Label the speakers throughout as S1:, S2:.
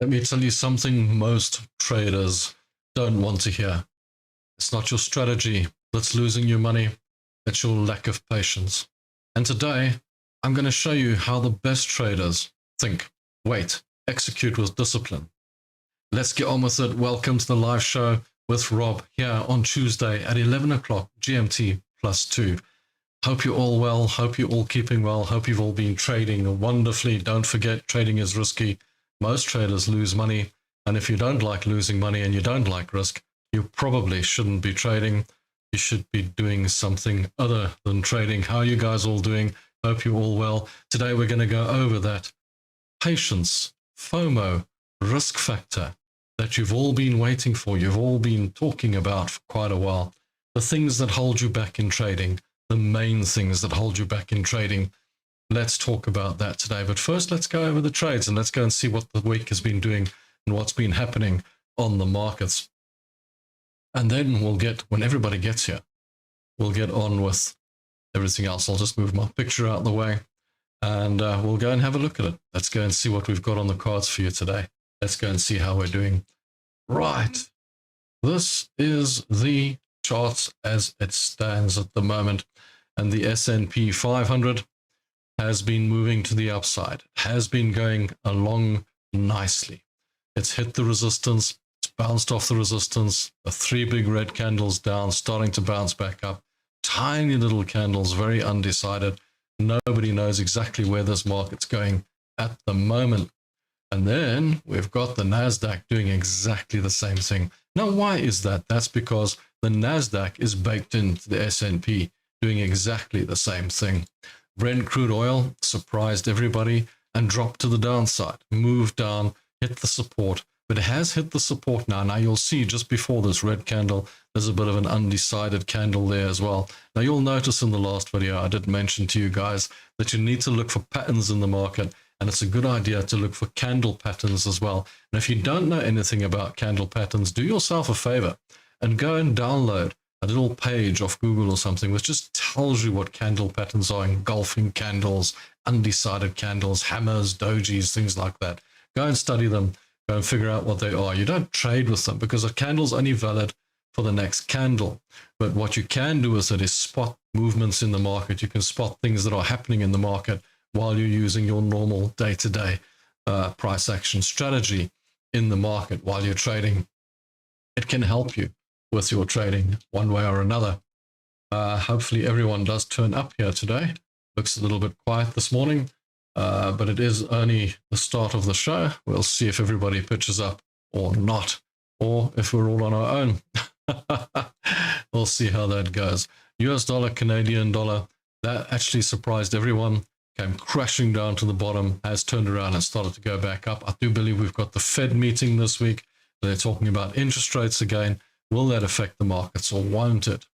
S1: Let me tell you something most traders don't want to hear. It's not your strategy that's losing you money, it's your lack of patience. And today, I'm going to show you how the best traders think, wait, execute with discipline. Let's get on with it. Welcome to the live show with Rob here on Tuesday at 11 o'clock GMT +2. Hope you're all well. Hope you're all keeping well. Hope you've all been trading wonderfully. Don't forget, trading is risky. Most traders lose money. And if you don't like losing money and you don't like risk, you probably shouldn't be trading. You should be doing something other than trading. How are you guys all doing? Hope you're all well. Today we're going to go over that patience, FOMO, risk factor that you've all been waiting for. You've all been talking about for quite a while. The things that hold you back in trading. The main things that hold you back in trading. Let's talk about that today. But first, let's go over the trades and let's go and see what the week has been doing and what's been happening on the markets. And then we'll get, when everybody gets here, we'll get on with everything else. I'll just move my picture out of the way and we'll go and have a look at it. Let's go and see what we've got on the cards for you today. Let's go and see how we're doing. Right. This is the charts as it stands at the moment. And the S&P 500 has been moving to the upside, has been going along nicely. It's hit the resistance, it's bounced off the resistance, the three big red candles down, starting to bounce back up. Tiny little candles, very undecided. Nobody knows exactly where this market's going at the moment. And then we've got the NASDAQ doing exactly the same thing. Now, why is that? That's because the NASDAQ is baked into the S&P, doing exactly the same thing. Brent crude oil surprised everybody and dropped to the downside, moved down, hit the support, but it has hit the support now. Now you'll see just before this red candle, there's a bit of an undecided candle there as well. Now you'll notice in the last video, I did mention to you guys that you need to look for patterns in the market, and it's a good idea to look for candle patterns as well. And if you don't know anything about candle patterns, do yourself a favor and go and download a little page off Google or something which just tells you what candle patterns are: engulfing candles, undecided candles, hammers, dojis, things like that. Go and study them, go and figure out what they are. You don't trade with them because a candle's only valid for the next candle. But what you can do with it is spot movements in the market. You can spot things that are happening in the market while you're using your normal day-to-day price action strategy in the market while you're trading. It can help you with your trading one way or another. Hopefully everyone does turn up here today. Looks a little bit quiet this morning, but it is only the start of the show. We'll see if everybody pitches up or not, or if we're all on our own. We'll see how that goes. US dollar, Canadian dollar, that actually surprised everyone. Came crashing down to the bottom, has turned around and started to go back up. I do believe we've got the Fed meeting this week. They're talking about interest rates again. Will that affect the markets or won't it?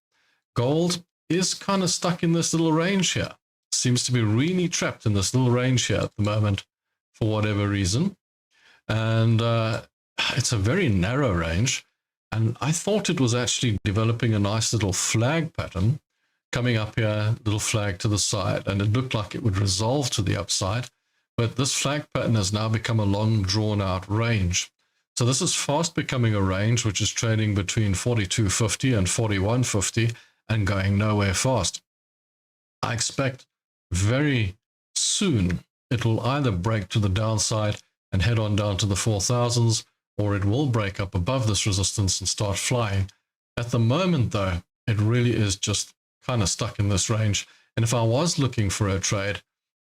S1: Gold is kind of stuck in this little range here. Seems to be really trapped in this little range here at the moment for whatever reason. And it's a very narrow range. And I thought it was actually developing a nice little flag pattern coming up here, little flag to the side. And it looked like it would resolve to the upside. But this flag pattern has now become a long drawn out range. So this is fast becoming a range which is trading between 42.50 and 41.50 and going nowhere fast. I expect very soon it will either break to the downside and head on down to the 4,000s, or it will break up above this resistance and start flying. At the moment though, it really is just kind of stuck in this range. And if I was looking for a trade,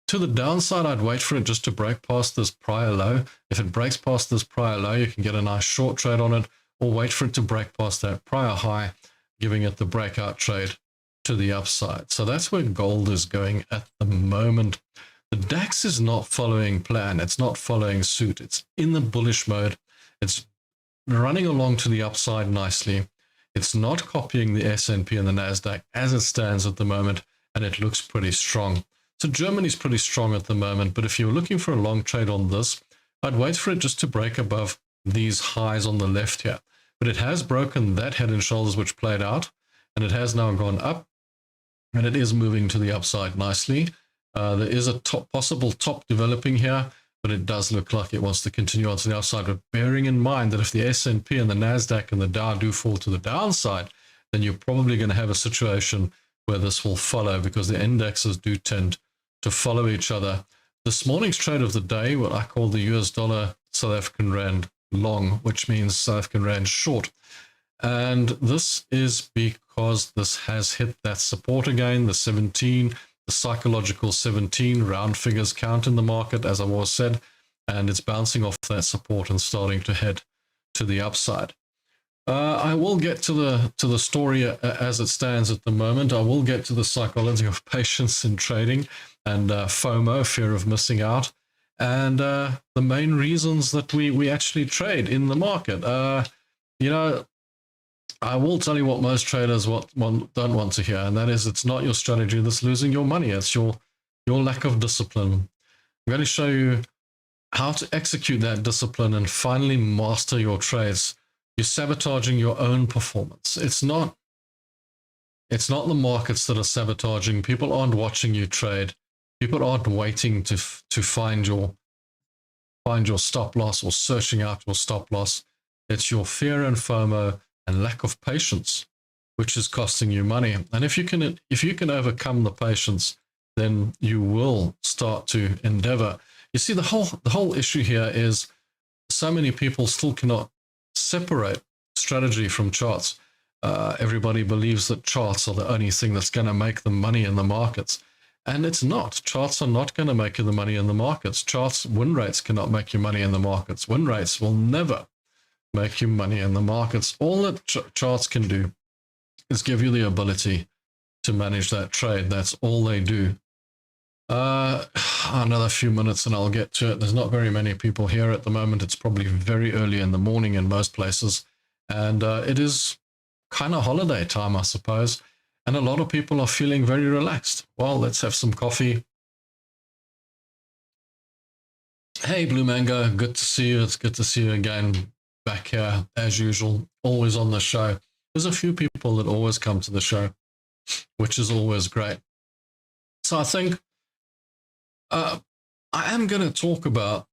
S1: to the downside, I'd wait for it just to break past this prior low. If it breaks past this prior low, you can get a nice short trade on it, or wait for it to break past that prior high, giving it the breakout trade to the upside. So that's where gold is going at the moment. The DAX is not following plan. It's not following suit. It's in the bullish mode. It's running along to the upside nicely. It's not copying the S&P and the NASDAQ as it stands at the moment, and it looks pretty strong. So Germany's pretty strong at the moment, but if you're looking for a long trade on this, I'd wait for it just to break above these highs on the left here. But it has broken that head and shoulders which played out, and it has now gone up, and it is moving to the upside nicely. There is a possible top developing here, but it does look like it wants to continue on to the upside. But bearing in mind that if the S&P and the NASDAQ and the Dow do fall to the downside, then you're probably going to have a situation where this will follow, because the indexes do tend to follow each other. This morning's trade of the day, what I call the US dollar South African Rand long, which means South African Rand short. And this is because this has hit that support again, the 17, the psychological 17 round figures count in the market, as I've always said, and it's bouncing off that support and starting to head to the upside. I will get to the story as it stands at the moment. I will get to the psychology of patience in trading and FOMO, fear of missing out, and the main reasons that we actually trade in the market. You know, I will tell you what most traders don't want to hear, and that is it's not your strategy that's losing your money. It's your lack of discipline. I'm going to show you how to execute that discipline and finally master your trades. You're sabotaging your own performance. It's not the markets that are sabotaging. People aren't watching you trade. People aren't waiting to find your stop loss or searching out your stop loss. It's your fear and FOMO and lack of patience, which is costing you money. And if you can overcome the patience, then you will start to endeavor. You see, the whole issue here is so many people still cannot separate strategy from charts. Everybody believes that charts are the only thing that's going to make them money in the markets. And it's not. Charts are not going to make you the money in the markets. Charts, win rates cannot make you money in the markets. Win rates will never make you money in the markets. All that charts can do is give you the ability to manage that trade. That's all they do. Another few minutes and I'll get to it. There's not very many people here at the moment. It's probably very early in the morning in most places. And it is kind of holiday time, I suppose. And a lot of people are feeling very relaxed. Well, let's have some coffee. Hey, Blue Mango, good to see you. It's good to see you again back here as usual, always on the show. There's a few people that always come to the show, which is always great. So I think I am going to talk about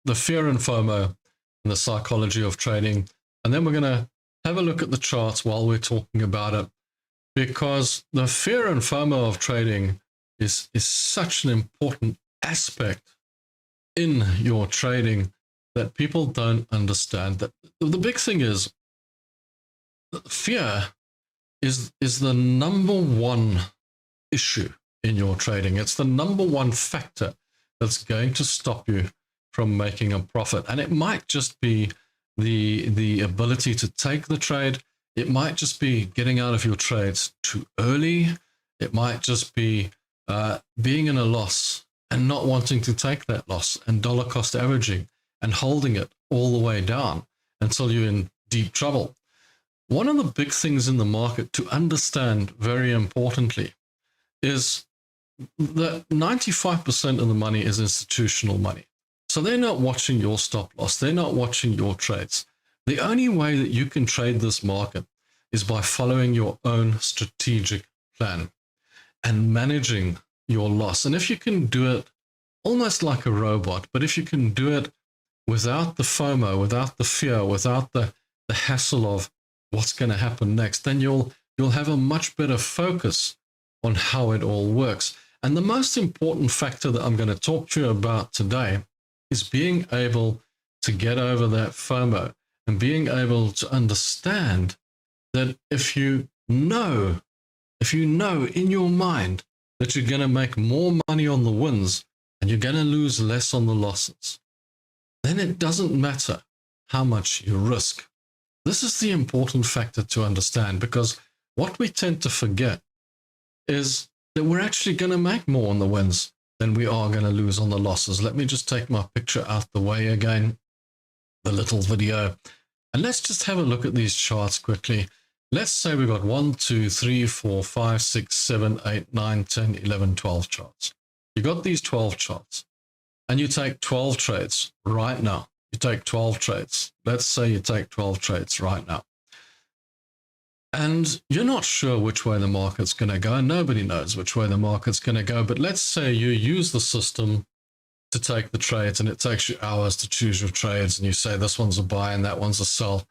S1: the fear and FOMO and the psychology of trading. And then we're going to have a look at the charts while we're talking about it, because the fear and FOMO of trading is such an important aspect in your trading that people don't understand. That the big thing is fear is the number one issue in your trading. It's the number one factor that's going to stop you from making a profit. And it might just be the ability to take the trade. It might just be getting out of your trades too early. It might just be being in a loss and not wanting to take that loss, and dollar cost averaging and holding it all the way down until you're in deep trouble. One of the big things in the market to understand very importantly is that 95% of the money is institutional money. So they're not watching your stop loss. They're not watching your trades. The only way that you can trade this market is by following your own strategic plan and managing your loss. And if you can do it almost like a robot, but if you can do it without the FOMO, without the fear, without the hassle of what's going to happen next, then you'll have a much better focus on how it all works. And the most important factor that I'm going to talk to you about today is being able to get over that FOMO and being able to understand that if you know in your mind that you're going to make more money on the wins and you're going to lose less on the losses, then it doesn't matter how much you risk. This is the important factor to understand, because what we tend to forget is that we're actually going to make more on the wins than we are going to lose on the losses. Let me just take my picture out the way again, the little video, and let's just have a look at these charts quickly. Let's say we've got 1, 2, 3, 4, 5, 6, 7, 8, 9, 10, 11, 12 charts. You got these 12 charts and you take 12 trades right now. You take 12 trades. Let's say you take 12 trades right now. And you're not sure which way the market's going to go. Nobody knows which way the market's going to go. But let's say you use the system to take the trades, and it takes you hours to choose your trades, and you say this one's a buy and that one's a sell.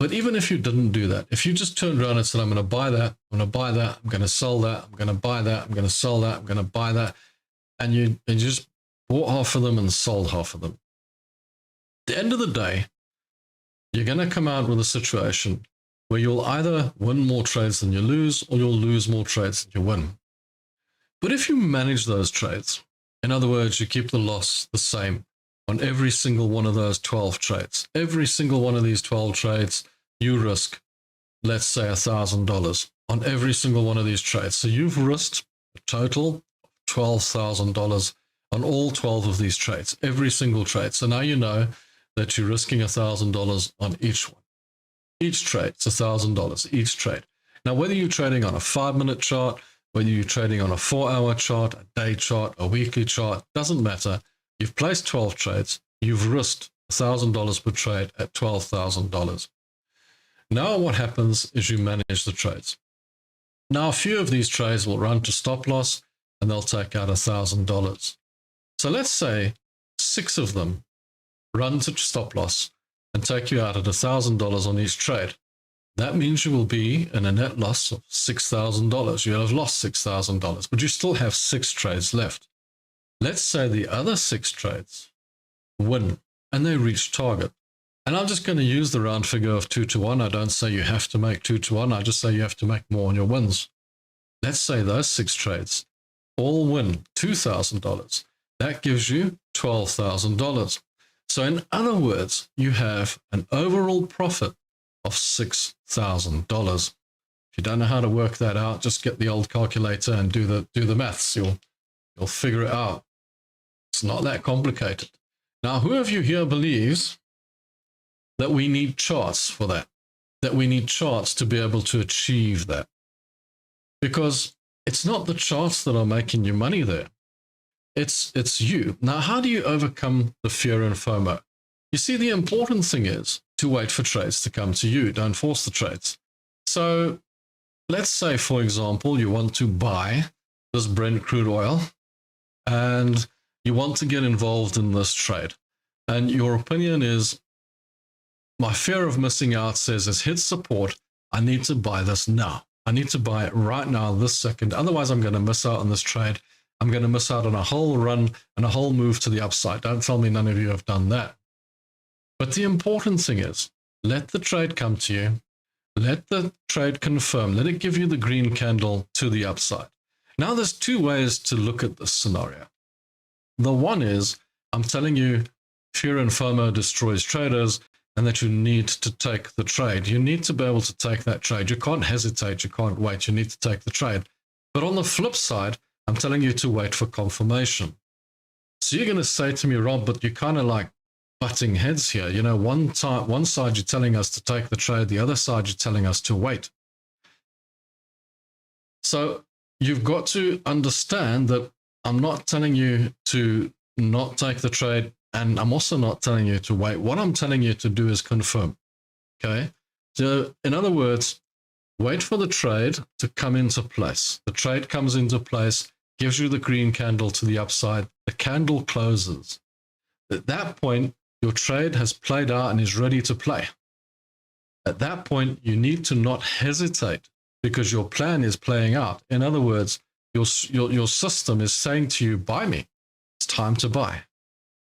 S1: But even if you didn't do that, if you just turned around and said, I'm going to buy that, I'm going to buy that, I'm going to sell that, I'm going to buy that, I'm going to sell that, I'm going to buy that, and you just bought half of them and sold half of them. At the end of the day, you're going to come out with a situation where you'll either win more trades than you lose, or you'll lose more trades than you win. But if you manage those trades, in other words, you keep the loss the same on every single one of those 12 trades. Every single one of these 12 trades, you risk, let's say, $1,000 on every single one of these trades. So you've risked a total of $12,000 on all 12 of these trades, every single trade. So now you know that you're risking $1,000 on each one. Each trade, it's $1,000 each trade. Now, whether you're trading on a 5-minute chart, whether you're trading on a 4-hour chart, a day chart, a weekly chart, doesn't matter. You've placed 12 trades. You've risked $1,000 per trade at $12,000. Now what happens is you manage the trades. Now a few of these trades will run to stop loss and they'll take out $1,000. So let's say 6 of them run to stop loss and take you out at $1,000 on each trade. That means you will be in a net loss of $6,000. You'll have lost $6,000, but you still have 6 trades left. Let's say the other 6 trades win and they reach target. And I'm just going to use the round figure of 2 to 1. I don't say you have to make 2 to 1. I just say you have to make more on your wins. Let's say those 6 trades all win $2,000. That gives you $12,000. So in other words, you have an overall profit of $6,000. If you don't know how to work that out, just get the old calculator and do the maths. You'll figure it out. It's not that complicated. Now, who of you here believes that we need charts for that? That we need charts to be able to achieve that? Because it's not the charts that are making you money there. It's you. Now, how do you overcome the fear and FOMO? You see, the important thing is to wait for trades to come to you. Don't force the trades. So let's say, for example, you want to buy this Brent crude oil and you want to get involved in this trade. And your opinion is, my fear of missing out says it's hit support. I need to buy this now. I need to buy it right now, this second. Otherwise, I'm going to miss out on this trade. I'm going to miss out on a whole run and a whole move to the upside. Don't tell me none of you have done that. But the important thing is, let the trade come to you. Let the trade confirm. Let it give you the green candle to the upside. Now, there's 2 ways to look at this scenario. The one is, I'm telling you, fear and FOMO destroys traders and that you need to take the trade. You need to be able to take that trade. You can't hesitate. You can't wait. You need to take the trade. But on the flip side, I'm telling you to wait for confirmation. So you're going to say to me, Rob, but you're kind of like butting heads here. You know, one side you're telling us to take the trade, the other side you're telling us to wait. So you've got to understand that I'm not telling you to not take the trade, and I'm also not telling you to wait. What I'm telling you to do is confirm. Okay? So in other words, wait for the trade to come into place. The trade comes into place, gives you the green candle to the upside. The candle closes. At that point, your trade has played out and is ready to play. At that point, you need to not hesitate because your plan is playing out. In other words, your system is saying to you, buy me. It's time to buy.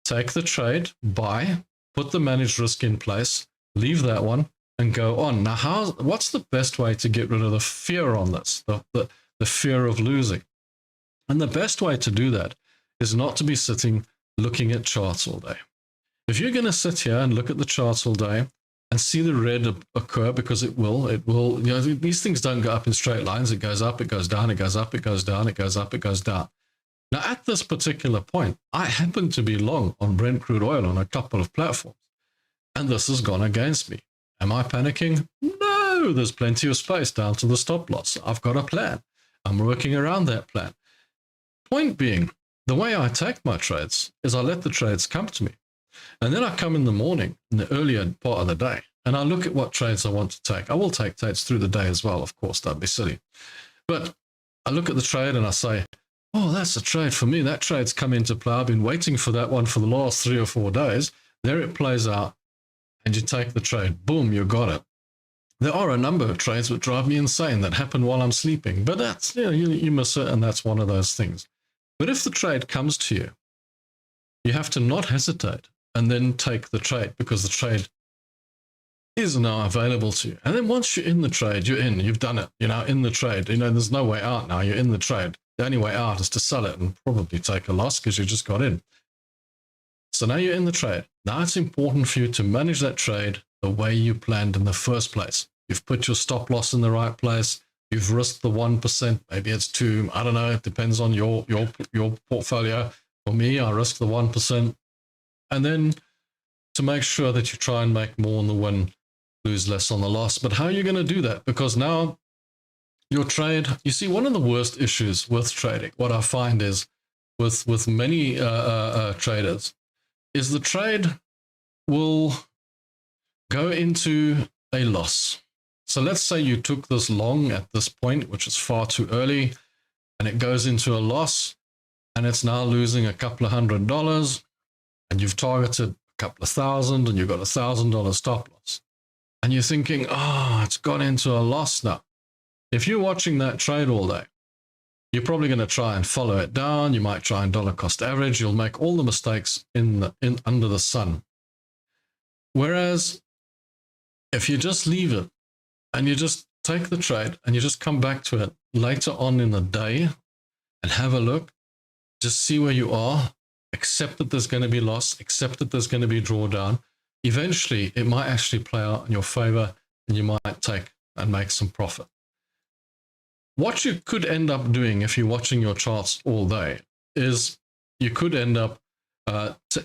S1: Take the trade, buy, put the managed risk in place, leave that one, and go on. Now, what's the best way to get rid of the fear on this, the fear of losing? And the best way to do that is not to be sitting looking at charts all day. If you're going to sit here and look at the charts all day and see the red occur, because it will, you know, these things don't go up in straight lines. It goes up, it goes down, it goes up, it goes down, it goes up, it goes down. Now, at this particular point, I happen to be long on Brent crude oil on a couple of platforms, and this has gone against me. Am I panicking? No, there's plenty of space down to the stop loss. I've got a plan. I'm working around that plan. Point being, the way I take my trades is I let the trades come to me. And then I come in the morning, in the earlier part of the day, and I look at what trades I want to take. I will take trades through the day as well, of course, don't be silly. But I look at the trade and I say, oh, that's a trade for me. That trade's come into play. I've been waiting for that one for the last 3 or 4 days. There it plays out, and you take the trade. Boom, you got it. There are a number of trades that drive me insane that happen while I'm sleeping, but that's, you miss it, and that's one of those things. But if the trade comes to you, you have to not hesitate and then take the trade, because the trade is now available to you. And then once you're in the trade, you're in, you've done it, in the trade. There's no way out now. You're in the trade. The only way out is to sell it and probably take a loss because you just got in. So now you're in the trade. Now it's important for you to manage that trade the way you planned in the first place. You've put your stop loss in the right place. You've risked the 1%. Maybe it's 2. I don't know. It depends on your portfolio. For me, I risk the 1%. And then to make sure that you try and make more on the win, lose less on the loss. But how are you going to do that? Because now your trade, you see, one of the worst issues with trading, what I find is with many traders, is the trade will go into a loss. So let's say you took this long at this point, which is far too early, and it goes into a loss, and it's now losing a couple of $100, and you've targeted a couple of thousand, and you've got $1,000 stop loss. And you're thinking, oh, it's got into a loss now. If you're watching that trade all day, you're probably going to try and follow it down. You might try and dollar cost average. You'll make all the mistakes under the sun. Whereas if you just leave it and you just take the trade and you just come back to it later on in the day and have a look, just see where you are, accept that there's going to be loss, accept that there's going to be drawdown. Eventually, it might actually play out in your favor and you might take and make some profit. What you could end up doing if you're watching your charts all day is you could end up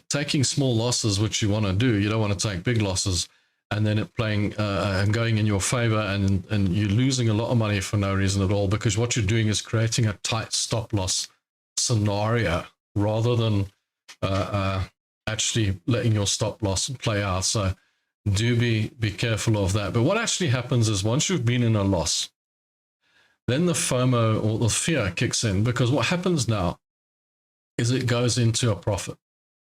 S1: taking small losses, which you want to do. You don't want to take big losses, and then it playing and going in your favor, and you're losing a lot of money for no reason at all, because what you're doing is creating a tight stop loss scenario rather than actually letting your stop loss play out. So do be careful of that. But what actually happens is once you've been in a loss, then the FOMO or the fear kicks in, because what happens now is it goes into a profit,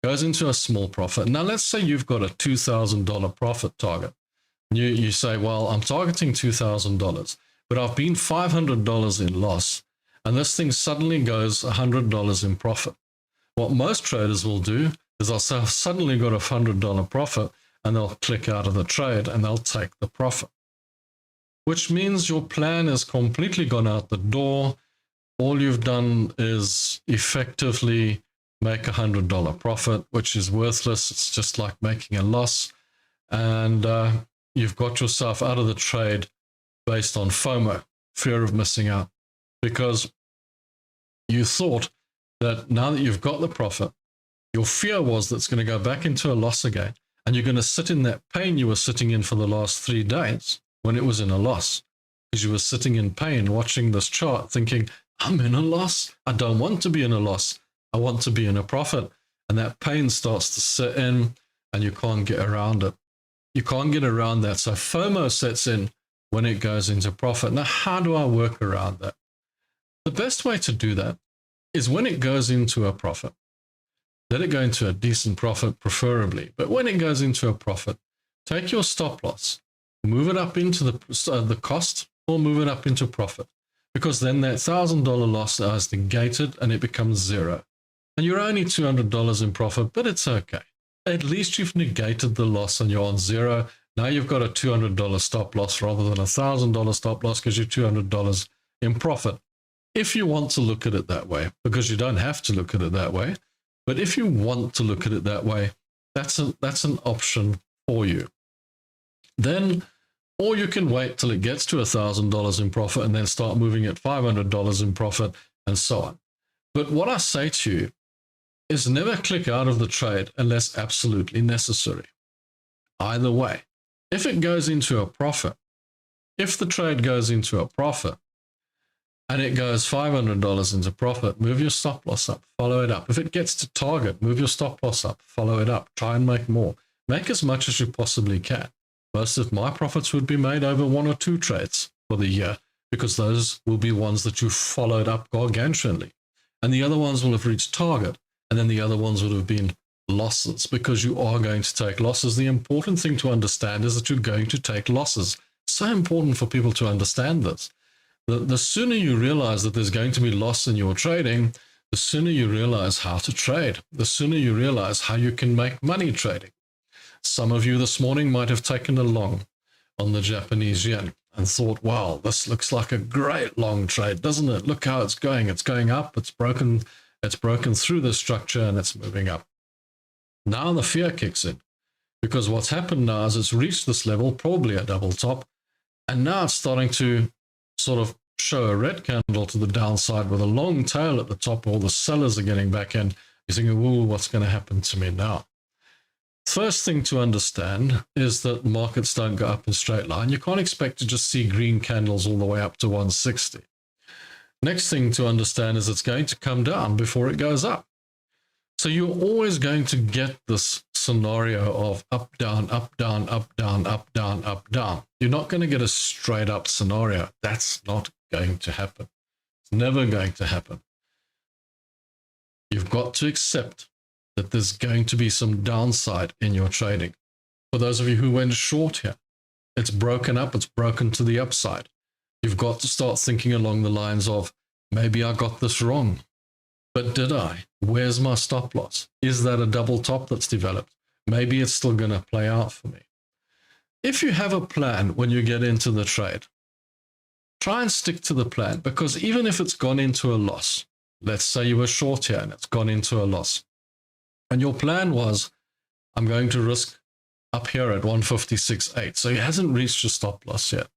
S1: goes into a small profit. Now, let's say you've got a $2,000 profit target. You say, well, I'm targeting $2,000, but I've been $500 in loss, and this thing suddenly goes $100 in profit. What most traders will do is they'll say, I've suddenly got a $100 profit, and they'll click out of the trade and they'll take the profit, which means your plan has completely gone out the door. All you've done is effectively make $100 profit, which is worthless. It's just like making a loss. And you've got yourself out of the trade based on FOMO, fear of missing out, because you thought that now that you've got the profit, your fear was that it's going to go back into a loss again. And you're going to sit in that pain you were sitting in for the last 3 days when it was in a loss, because you were sitting in pain watching this chart thinking, I'm in a loss. I don't want to be in a loss. I want to be in a profit. And that pain starts to set in and you can't get around it. You can't get around that. So FOMO sets in when it goes into profit. Now, how do I work around that? The best way to do that is when it goes into a profit, let it go into a decent profit preferably. But when it goes into a profit, take your stop loss, move it up into the cost, or move it up into profit, because then that $1,000 loss is negated and it becomes zero. And you're only $200 in profit, but it's okay. At least you've negated the loss and you're on zero. Now you've got a $200 stop loss rather than a $1,000 stop loss because you're $200 in profit. If you want to look at it that way, because you don't have to look at it that way, but if you want to look at it that way, that's an option for you. Then, or you can wait till it gets to $1,000 in profit and then start moving at $500 in profit and so on. But what I say to you is never click out of the trade unless absolutely necessary. Either way, if it goes into a profit, if the trade goes into a profit and it goes $500 into profit, move your stop loss up, follow it up. If it gets to target, move your stop loss up, follow it up, try and make more. Make as much as you possibly can. Most of my profits would be made over 1 or 2 trades for the year, because those will be ones that you followed up gargantuanly. and the other ones will have reached target, and then the other ones would have been losses, because you are going to take losses. The important thing to understand is that you're going to take losses. So important for people to understand this. The sooner you realize that there's going to be loss in your trading, the sooner you realize how to trade, the sooner you realize how you can make money trading. Some of you this morning might have taken a long on the Japanese yen and thought, wow, this looks like a great long trade, doesn't it? Look how it's going. It's going up. It's broken through the structure and it's moving up. Now the fear kicks in, because what's happened now is it's reached this level, probably a double top, and now it's starting to sort of show a red candle to the downside with a long tail at the top. All the sellers are getting back in. You're thinking, ooh, what's going to happen to me now? First thing to understand is that markets don't go up in straight line. You can't expect to just see green candles all the way up to 160. Next thing to understand is it's going to come down before it goes up. So you're always going to get this scenario of up, down, up, down, up, down, up, down, up, down. You're not going to get a straight up scenario. That's not going to happen. It's never going to happen. You've got to accept that there's going to be some downside in your trading. For those of you who went short here, it's broken up, it's broken to the upside. You've got to start thinking along the lines of, maybe I got this wrong, but did I? Where's my stop loss? Is that a double top that's developed? Maybe it's still going to play out for me. If you have a plan when you get into the trade, try and stick to the plan, because even if it's gone into a loss, let's say you were short here and it's gone into a loss, and your plan was, I'm going to risk up here at 156.8. So it hasn't reached your stop loss yet.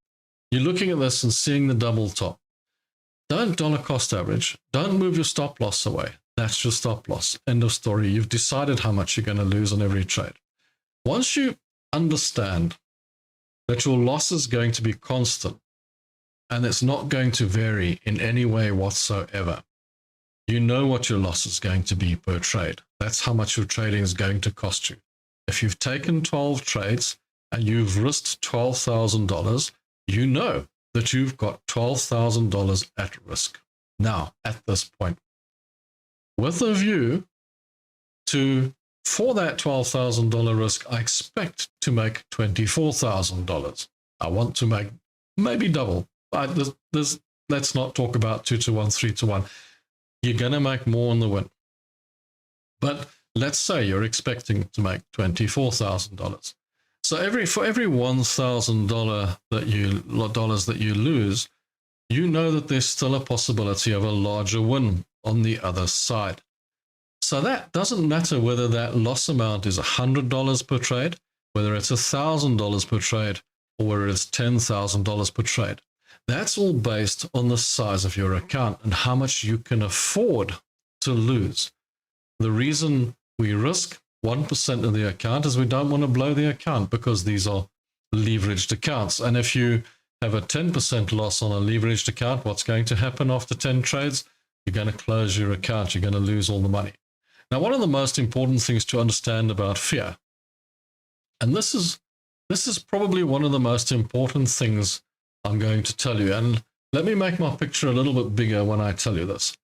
S1: You're looking at this and seeing the double top. Don't dollar cost average. Don't move your stop loss away. That's your stop loss. End of story. You've decided how much you're going to lose on every trade. Once you understand that your loss is going to be constant and it's not going to vary in any way whatsoever, you know what your loss is going to be per trade. That's how much your trading is going to cost you. If you've taken 12 trades and you've risked $12,000, you know that you've got $12,000 at risk now at this point. With a view to, for that $12,000 risk, I expect to make $24,000. I want to make maybe double. Let's not talk about 2 to 1, 3 to 1. You're going to make more on the win. But let's say you're expecting to make $24,000. So for every $1,000 that you lose, you know that there's still a possibility of a larger win on the other side. So that doesn't matter whether that loss amount is $100 per trade, whether it's $1,000 per trade, or whether it's $10,000 per trade. That's all based on the size of your account and how much you can afford to lose. The reason we risk 1% of the account is we don't want to blow the account, because these are leveraged accounts. And if you have a 10% loss on a leveraged account, what's going to happen after 10 trades? You're going to close your account. You're going to lose all the money. Now, one of the most important things to understand about fear, and this is probably one of the most important things I'm going to tell you, and let me make my picture a little bit bigger when I tell you this,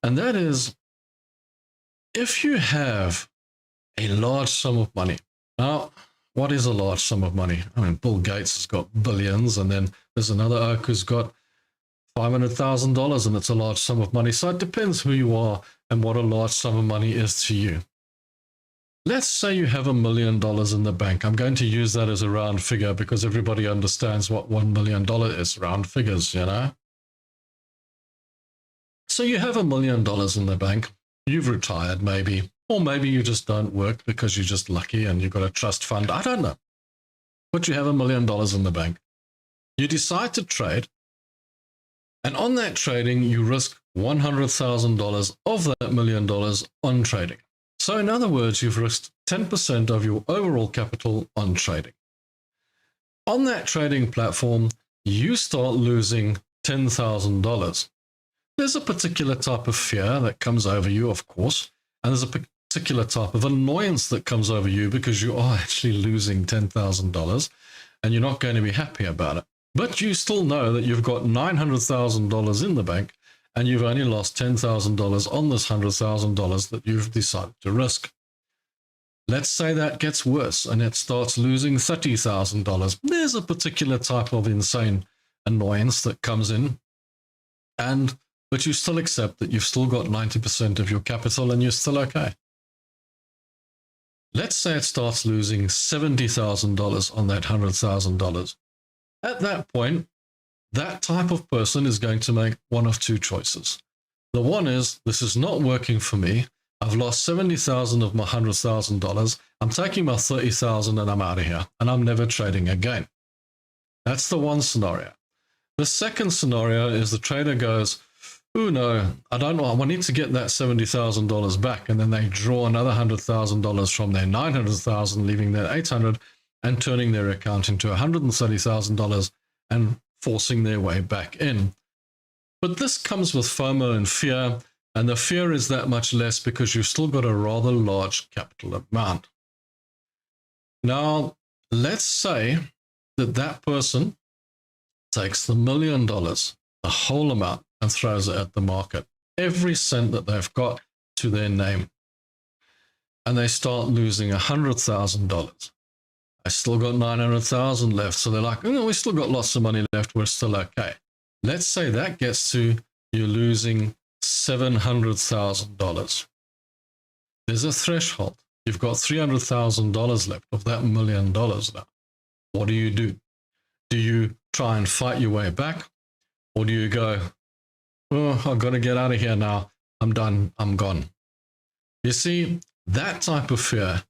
S1: and that is, if you have a large sum of money. Now, what is a large sum of money? I mean, Bill Gates has got billions, and then there's another oak who's got $500,000, and it's a large sum of money. So it depends who you are and what a large sum of money is to you. Let's say you have $1 million in the bank. I'm going to use that as a round figure because everybody understands what $1 million is, round figures, you know? So you have $1 million in the bank. You've retired maybe, or maybe you just don't work because you're just lucky and you've got a trust fund. I don't know. But you have $1 million in the bank. You decide to trade. And on that trading, you risk $100,000 of that $1 million on trading. So in other words, you've risked 10% of your overall capital on trading. On that trading platform, you start losing $10,000. There's a particular type of fear that comes over you, of course, and there's a particular type of annoyance that comes over you because you are actually losing $10,000 and you're not going to be happy about it. But you still know that you've got $900,000 in the bank and you've only lost $10,000 on this $100,000 that you've decided to risk. Let's say that gets worse and it starts losing $30,000. There's a particular type of insane annoyance that comes in, but you still accept that you've still got 90% of your capital and you're still okay. Let's say it starts losing $70,000 on that $100,000. At that point, that type of person is going to make one of two choices. The one is, this is not working for me. I've lost $70,000 of my $100,000. I'm taking my $30,000 and I'm out of here, and I'm never trading again. That's the one scenario. The second scenario is the trader goes, oh no, I don't know, I need to get that $70,000 back, and then they draw another $100,000 from their $900,000, leaving their $800,000 and turning their account into $130,000 and forcing their way back in. But this comes with FOMO and fear. And the fear is that much less because you've still got a rather large capital amount. Now, let's say that that person takes the $1 million, the whole amount, and throws it at the market, every cent that they've got to their name. And they start losing $100,000. I still got $900,000 left. So they're like, oh, we still got lots of money left. We're still okay. Let's say that gets to you losing $700,000. There's a threshold. You've got $300,000 left of that $1 million now. What do? Do you try and fight your way back? Or do you go, oh, I've got to get out of here now. I'm done. I'm gone. You see, that type of fear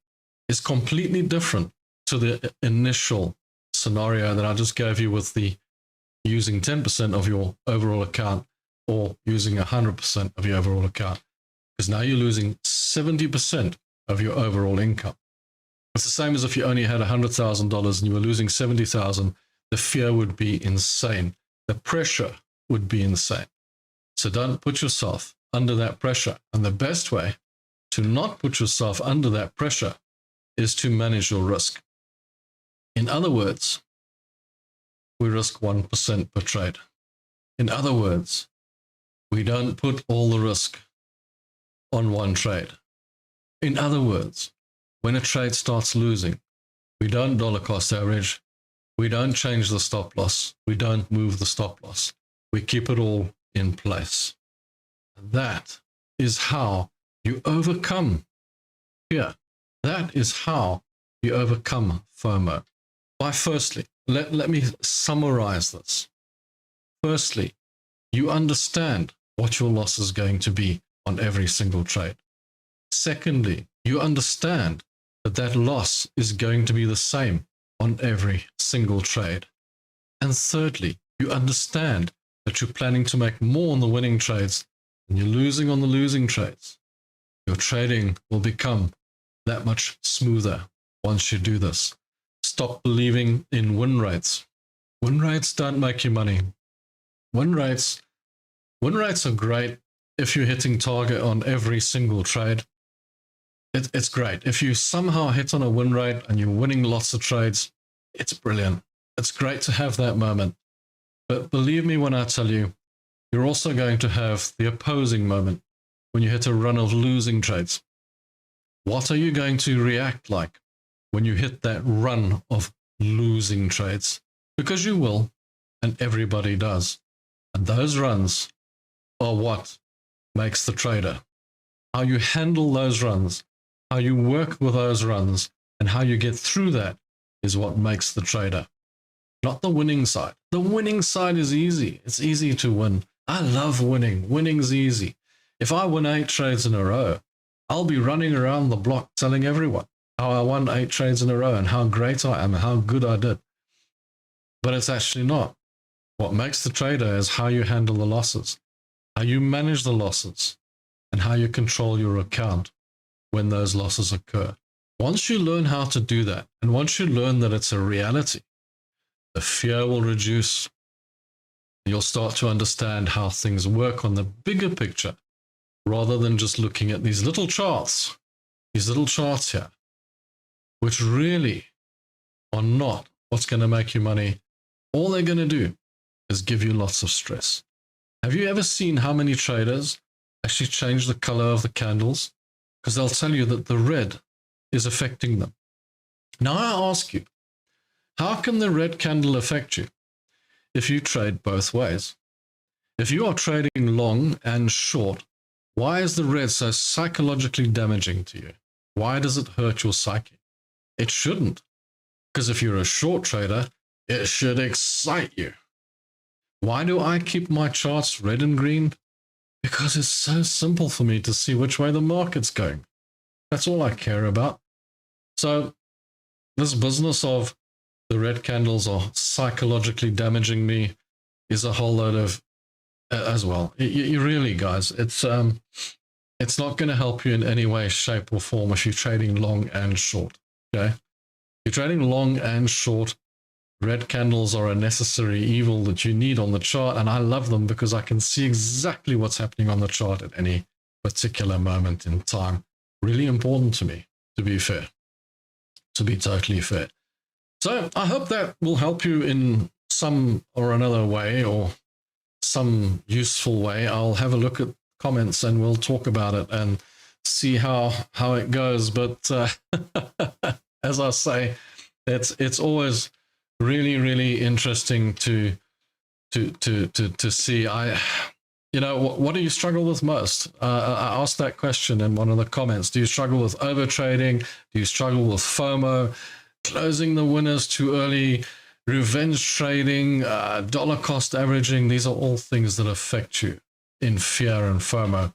S1: is completely different to the initial scenario that I just gave you with the using 10% of your overall account or using 100% of your overall account, because now you're losing 70% of your overall income. It's the same as if you only had $100,000 and you were losing $70,000. The fear would be insane. The pressure would be insane. So don't put yourself under that pressure. And the best way to not put yourself under that pressure is to manage your risk. In other words, we risk 1% per trade. In other words, we don't put all the risk on one trade. In other words, when a trade starts losing, we don't dollar cost average. We don't change the stop loss. We don't move the stop loss. We keep it all in place. That is how you overcome fear. That is how you overcome FOMO. By firstly, let me summarize this. Firstly, you understand what your loss is going to be on every single trade. Secondly, you understand that that loss is going to be the same on every single trade. And thirdly, you understand that you're planning to make more on the winning trades than you're losing on the losing trades. Your trading will become that much smoother once you do this. Stop believing in win rates. Win rates don't make you money. Win rates are great if you're hitting target on every single trade. It's great. If you somehow hit on a win rate and you're winning lots of trades, it's brilliant. It's great to have that moment. But believe me when I tell you, you're also going to have the opposing moment when you hit a run of losing trades. What are you going to react like when you hit that run of losing trades? Because you will, and everybody does. And those runs are what makes the trader. How you handle those runs, how you work with those runs, and how you get through that is what makes the trader. Not the winning side. The winning side is easy. It's easy to win. I love winning. Winning's easy. If I win 8 trades in a row, I'll be running around the block telling everyone how I won 8 trades in a row and how great I am and how good I did. But it's actually not. What makes the trader is how you handle the losses, how you manage the losses, and how you control your account when those losses occur. Once you learn how to do that, and once you learn that it's a reality, the fear will reduce. You'll start to understand how things work on the bigger picture, rather than just looking at these little charts here, which really are not what's going to make you money. All they're going to do is give you lots of stress. Have you ever seen how many traders actually change the color of the candles? Because they'll tell you that the red is affecting them. Now I ask you, how can the red candle affect you if you trade both ways? If you are trading long and short, why is the red so psychologically damaging to you? Why does it hurt your psyche? It shouldn't. Because if you're a short trader, it should excite you. Why do I keep my charts red and green? Because it's so simple for me to see which way the market's going. That's all I care about. So this business of the red candles are psychologically damaging me is a whole load of as well. You really, guys, it's not going to help you in any way, shape, or form if you're trading long and short. Okay, you're trading long and short. Red candles are a necessary evil that you need on the chart, and I love them because I can see exactly what's happening on the chart at any particular moment in time. Really important to me, to be fair, to be totally fair. So I hope that will help you in some or another way, or some useful way. I'll have a look at comments and we'll talk about it and see how it goes. But as I say, it's always really interesting to see. What do you struggle with most? I asked that question in one of the comments. Do you struggle with overtrading? Do you struggle with FOMO, closing the winners too early, revenge trading, dollar cost averaging? These are all things that affect you in fear and FOMO.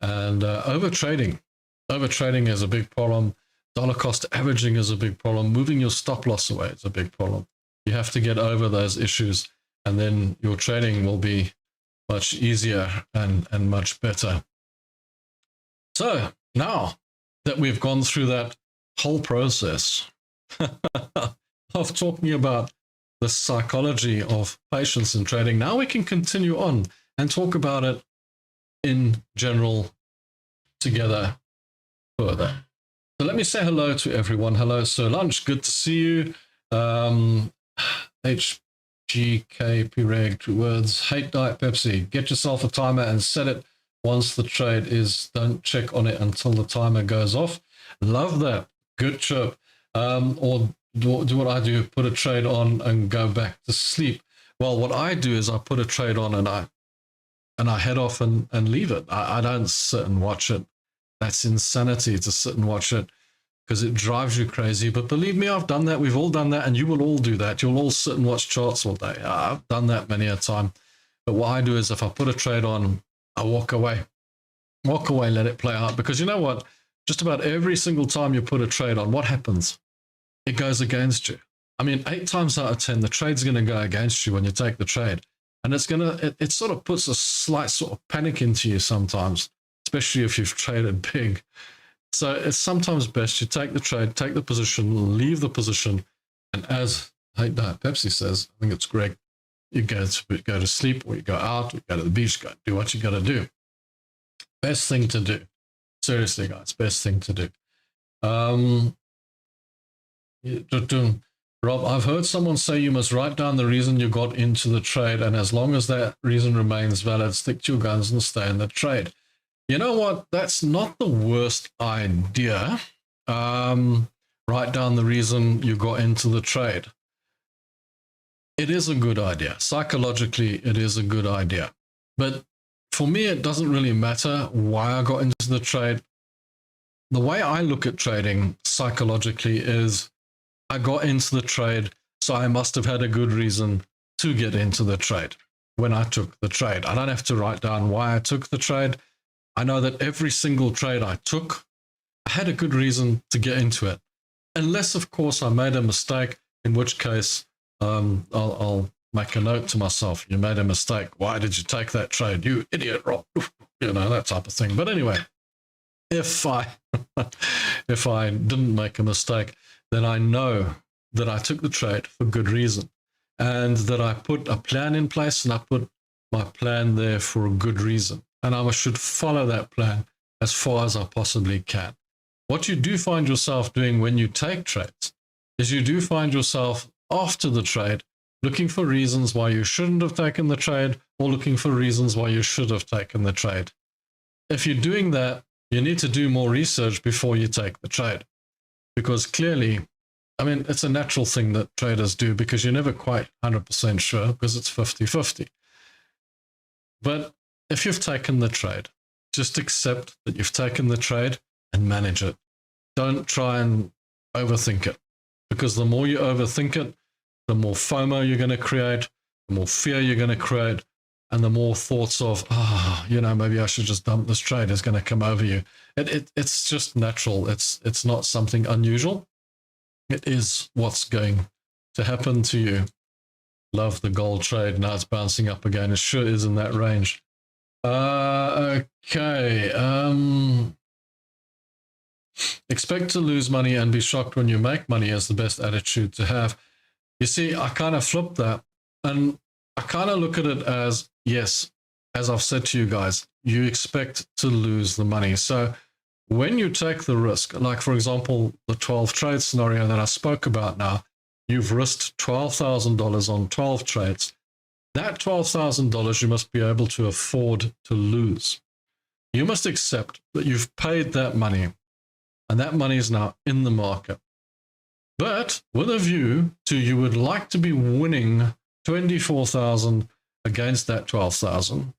S1: And overtrading is a big problem. Dollar cost averaging is a big problem. Moving your stop loss away is a big problem. You have to get over those issues, and then your trading will be much easier and much better. So now that we've gone through that whole process of talking about the psychology of patience in trading, now we can continue on and talk about it in general together further. So let me say hello to everyone. Hello, Sir Lunch. Good to see you. EIGHTCAP, reg, 2 words. Hate Diet Pepsi. Get yourself a timer and set it once the trade is. Don't check on it until the timer goes off. Love that. Good chirp. Or do what I do, put a trade on and go back to sleep. Well, what I do is I put a trade on and I head off and leave it. I don't sit and watch it. That's insanity to sit and watch it, because it drives you crazy. But believe me, I've done that. We've all done that, and you will all do that. You'll all sit and watch charts all day. I've done that many a time. But what I do is if I put a trade on, I walk away, let it play out. Because you know what? Just about every single time you put a trade on, what happens? It goes against you. I mean, 8 times out of 10, the trade's going to go against you when you take the trade. And it sort of puts a slight sort of panic into you sometimes, especially if you've traded big. So it's sometimes best you take the trade, take the position, leave the position, and as Hate Diet Pepsi says, I think it's Greg, you go to sleep, or you go out, or you go to the beach, go do what you got to do. Best thing to do. Seriously, guys, best thing to do. Rob, I've heard someone say you must write down the reason you got into the trade, and as long as that reason remains valid, stick to your guns and stay in the trade. You know what? That's not the worst idea. Write down the reason you got into the trade. It is a good idea. Psychologically, it is a good idea. But for me, it doesn't really matter why I got into the trade. The way I look at trading psychologically is I got into the trade, so I must have had a good reason to get into the trade when I took the trade. I don't have to write down why I took the trade. I know that every single trade I took, I had a good reason to get into it. Unless, of course, I made a mistake, in which case I'll make a note to myself. You made a mistake. Why did you take that trade? You idiot, Rob. You know, that type of thing. But anyway, if I didn't make a mistake, then I know that I took the trade for good reason, and that I put a plan in place, and I put my plan there for a good reason. And I should follow that plan as far as I possibly can. What you do find yourself doing when you take trades is you do find yourself after the trade looking for reasons why you shouldn't have taken the trade, or looking for reasons why you should have taken the trade. If you're doing that, you need to do more research before you take the trade. Because clearly, I mean, it's a natural thing that traders do because you're never quite 100% sure because it's 50-50. But if you've taken the trade, just accept that you've taken the trade and manage it. Don't try and overthink it, because the more you overthink it, the more FOMO you're going to create, the more fear you're going to create, and the more thoughts of, maybe I should just dump this trade is going to come over you. It's just natural. It's not something unusual. It is what's going to happen to you. Love the gold trade. Now it's bouncing up again. It sure is in that range. Okay. Expect to lose money and be shocked when you make money is the best attitude to have. You see, I kind of flip that, and I kind of look at it as, yes, as I've said to you guys, you expect to lose the money. So when you take the risk, like for example, the 12 trade scenario that I spoke about now, you've risked $12,000 on 12 trades. That $12,000 you must be able to afford to lose. You must accept that you've paid that money, and that money is now in the market. But with a view to you would like to be winning 24,000 against that 12,000,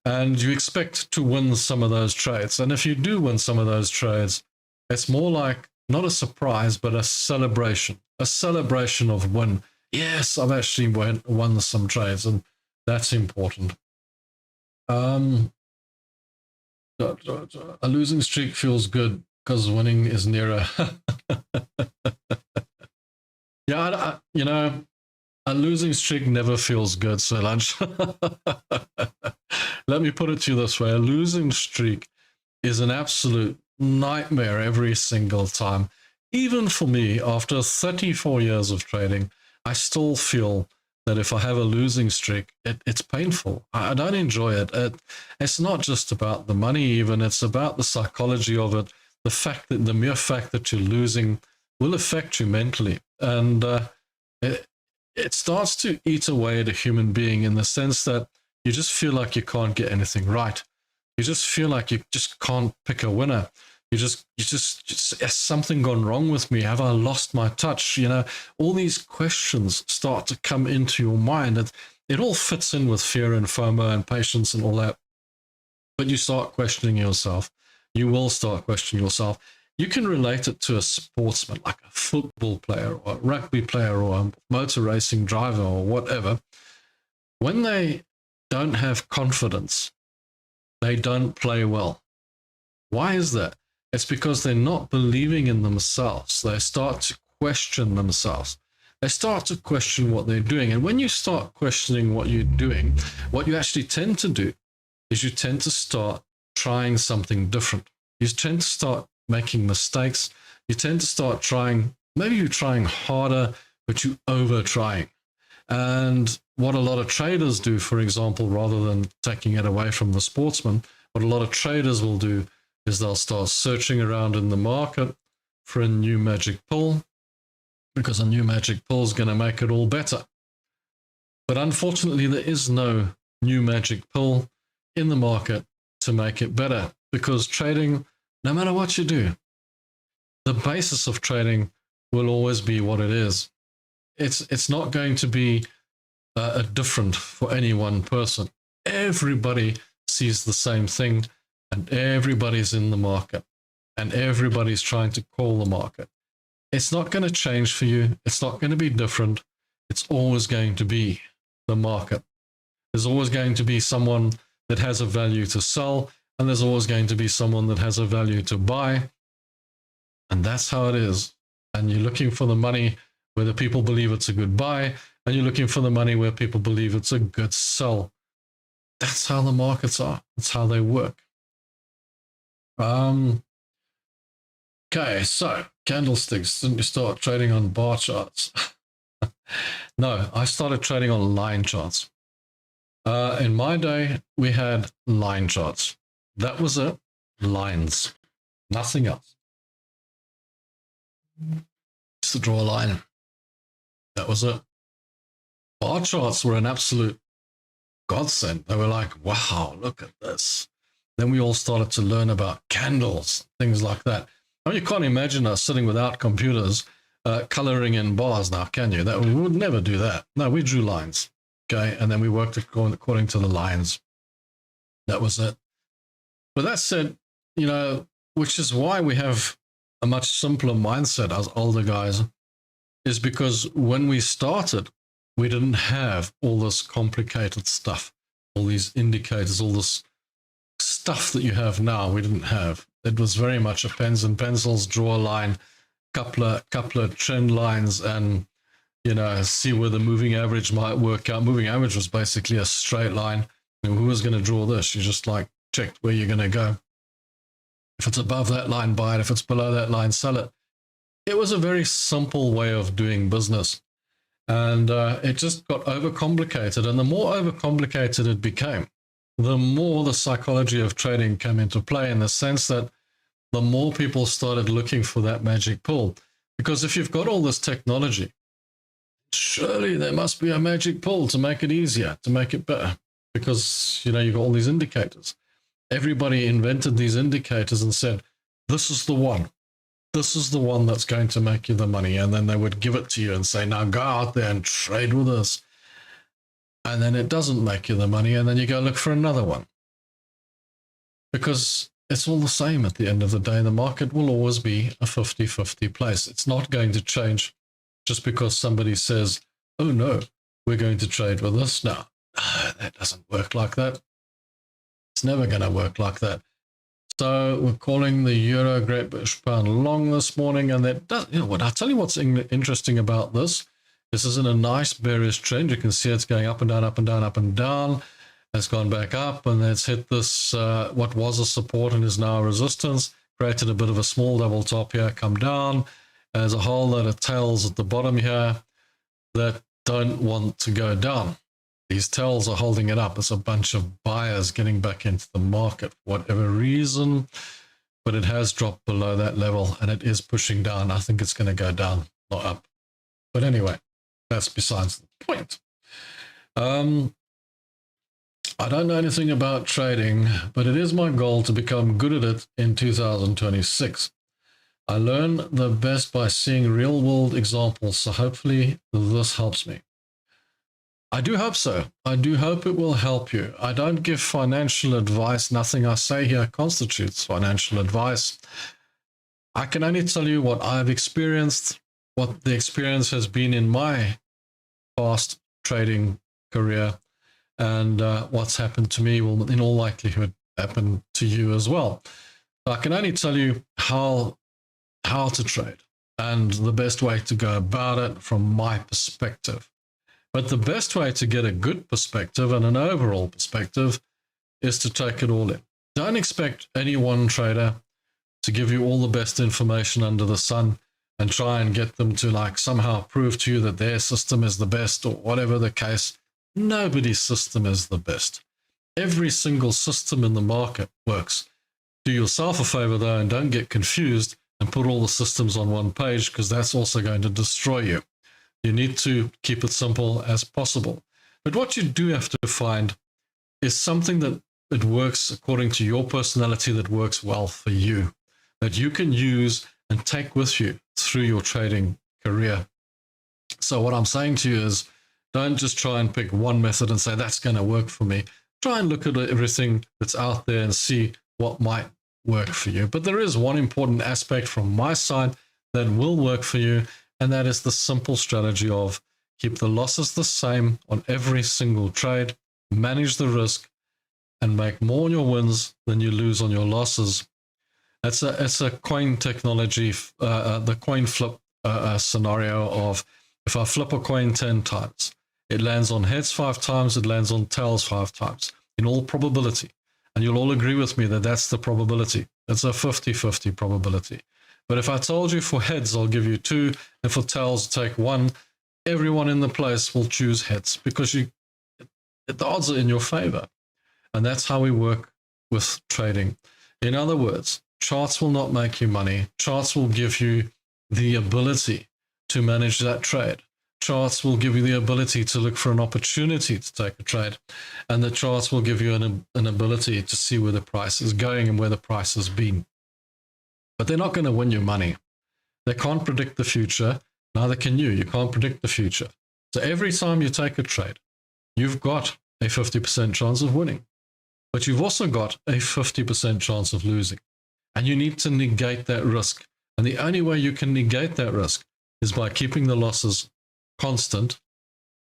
S1: and you expect to win some of those trades. And if you do win some of those trades, it's more like not a surprise, but a celebration of win. Yes, I've actually won some trades, and that's important. A losing streak feels good because winning is nearer. Yeah, a losing streak never feels good, so lunch. Let me put it to you this way. A losing streak is an absolute nightmare every single time. Even for me, after 34 years of trading, I still feel that if I have a losing streak, it's painful. I don't enjoy it. It's not just about the money even, it's about the psychology of it. The mere fact that you're losing will affect you mentally. And it starts to eat away at a human being in the sense that you just feel like you can't get anything right. You just feel like you just can't pick a winner. You just has something gone wrong with me? Have I lost my touch? All these questions start to come into your mind. It all fits in with fear and FOMO and patience and all that. But you start questioning yourself. You will start questioning yourself. You can relate it to a sportsman, like a football player or a rugby player or a motor racing driver or whatever. When they don't have confidence, they don't play well. Why is that? It's because they're not believing in themselves. They start to question themselves. They start to question what they're doing. And when you start questioning what you're doing, what you actually tend to do is you tend to start trying something different. You tend to start making mistakes. You tend to start trying, maybe you're trying harder, but you're over trying. And what a lot of traders do, for example, rather than taking it away from the sportsman, what a lot of traders will do is they'll start searching around in the market for a new magic pill, because a new magic pill is going to make it all better. But unfortunately, there is no new magic pill in the market to make it better, because trading, no matter what you do, the basis of trading will always be what it is. It's not going to be different for any one person. Everybody sees the same thing, and everybody's in the market, and everybody's trying to call the market. It's not going to change for you. It's not going to be different. It's always going to be the market. There's always going to be someone that has a value to sell, and there's always going to be someone that has a value to buy. And that's how it is. And you're looking for the money where the people believe it's a good buy, and you're looking for the money where people believe it's a good sell. That's how the markets are. That's how they work. Okay, so candlesticks. Didn't you start trading on bar charts? No, I started trading on line charts. In my day, we had line charts. That was it. Lines. Nothing else. Just to draw a line. That was it. Bar charts were an absolute godsend. They were like, wow, look at this. Then we all started to learn about candles, things like that. I mean, you can't imagine us sitting without computers coloring in bars now, can you? That we would never do that. No, we drew lines, okay? And then we worked according to the lines. That was it. But that said, you know, which is why we have a much simpler mindset as older guys, is because when we started, we didn't have all this complicated stuff, all these indicators, all this stuff that you have now. We didn't have. It was very much a pens and pencils, draw a line, couple of trend lines, and, you know, see where the moving average might work out. Moving average was basically a straight line. And who was going to draw this? You just like checked where you're going to go. If it's above that line, buy it. If it's below that line, sell it. It was a very simple way of doing business. And it just got overcomplicated. And the more overcomplicated it became, the more the psychology of trading came into play, in the sense that the more people started looking for that magic pill. Because if you've got all this technology, surely there must be a magic pill to make it easier, to make it better. Because, you know, you've got all these indicators. Everybody invented these indicators and said, this is the one. This is the one that's going to make you the money. And then they would give it to you and say, now go out there and trade with us. And then it doesn't make you the money. And then you go look for another one. Because it's all the same at the end of the day. The market will always be a 50-50 place. It's not going to change just because somebody says, oh no, we're going to trade with us now. That doesn't work like that. It's never going to work like that. So we're calling the Euro Great British Pound long this morning, and that does, you know what, I'll tell you what's interesting about this. This is in a nice bearish trend. You can see it's going up and down, up and down, up and down. It's gone back up, and it's hit this, what was a support and is now a resistance, created a bit of a small double top here, come down. There's a whole lot of tails at the bottom here that don't want to go down. These tails are holding it up. It's a bunch of buyers getting back into the market for whatever reason, but it has dropped below that level and it is pushing down. I think it's going to go down, not up. But anyway, that's besides the point. I don't know anything about trading, but it is my goal to become good at it in 2026. I learn the best by seeing real-world examples, so hopefully this helps me. I do hope so. I do hope it will help you. I don't give financial advice. Nothing I say here constitutes financial advice. I can only tell you what I've experienced, what the experience has been in my past trading career, and what's happened to me will in all likelihood happen to you as well. I can only tell you how to trade and the best way to go about it from my perspective. But the best way to get a good perspective and an overall perspective is to take it all in. Don't expect any one trader to give you all the best information under the sun and try and get them to like somehow prove to you that their system is the best or whatever the case. Nobody's system is the best. Every single system in the market works. Do yourself a favor though and don't get confused and put all the systems on one page, because that's also going to destroy you. You need to keep it simple as possible. But what you do have to find is something that it works according to your personality, that works well for you, that you can use and take with you through your trading career. So what I'm saying to you is, don't just try and pick one method and say, that's going to work for me. Try and look at everything that's out there and see what might work for you. But there is one important aspect from my side that will work for you, and that is the simple strategy of keep the losses the same on every single trade, manage the risk, and make more on your wins than you lose on your losses. It's a coin technology, the coin flip scenario of, if I flip a coin 10 times, it lands on heads 5 times, it lands on tails 5 times, in all probability. And you'll all agree with me that that's the probability. It's a 50-50 probability. But if I told you for heads, I'll give you 2, and for tails, take 1, everyone in the place will choose heads, because the odds are in your favor. And that's how we work with trading. In other words, charts will not make you money. Charts will give you the ability to manage that trade. charts will give you the ability to look for an opportunity to take a trade, and the charts will give you an ability to see where the price is going and where the price has been. But they're not going to win you money. They can't predict the future. Neither can you. You can't predict the future. So every time you take a trade, you've got a 50% chance of winning, but you've also got a 50% chance of losing. And you need to negate that risk. And the only way you can negate that risk is by keeping the losses constant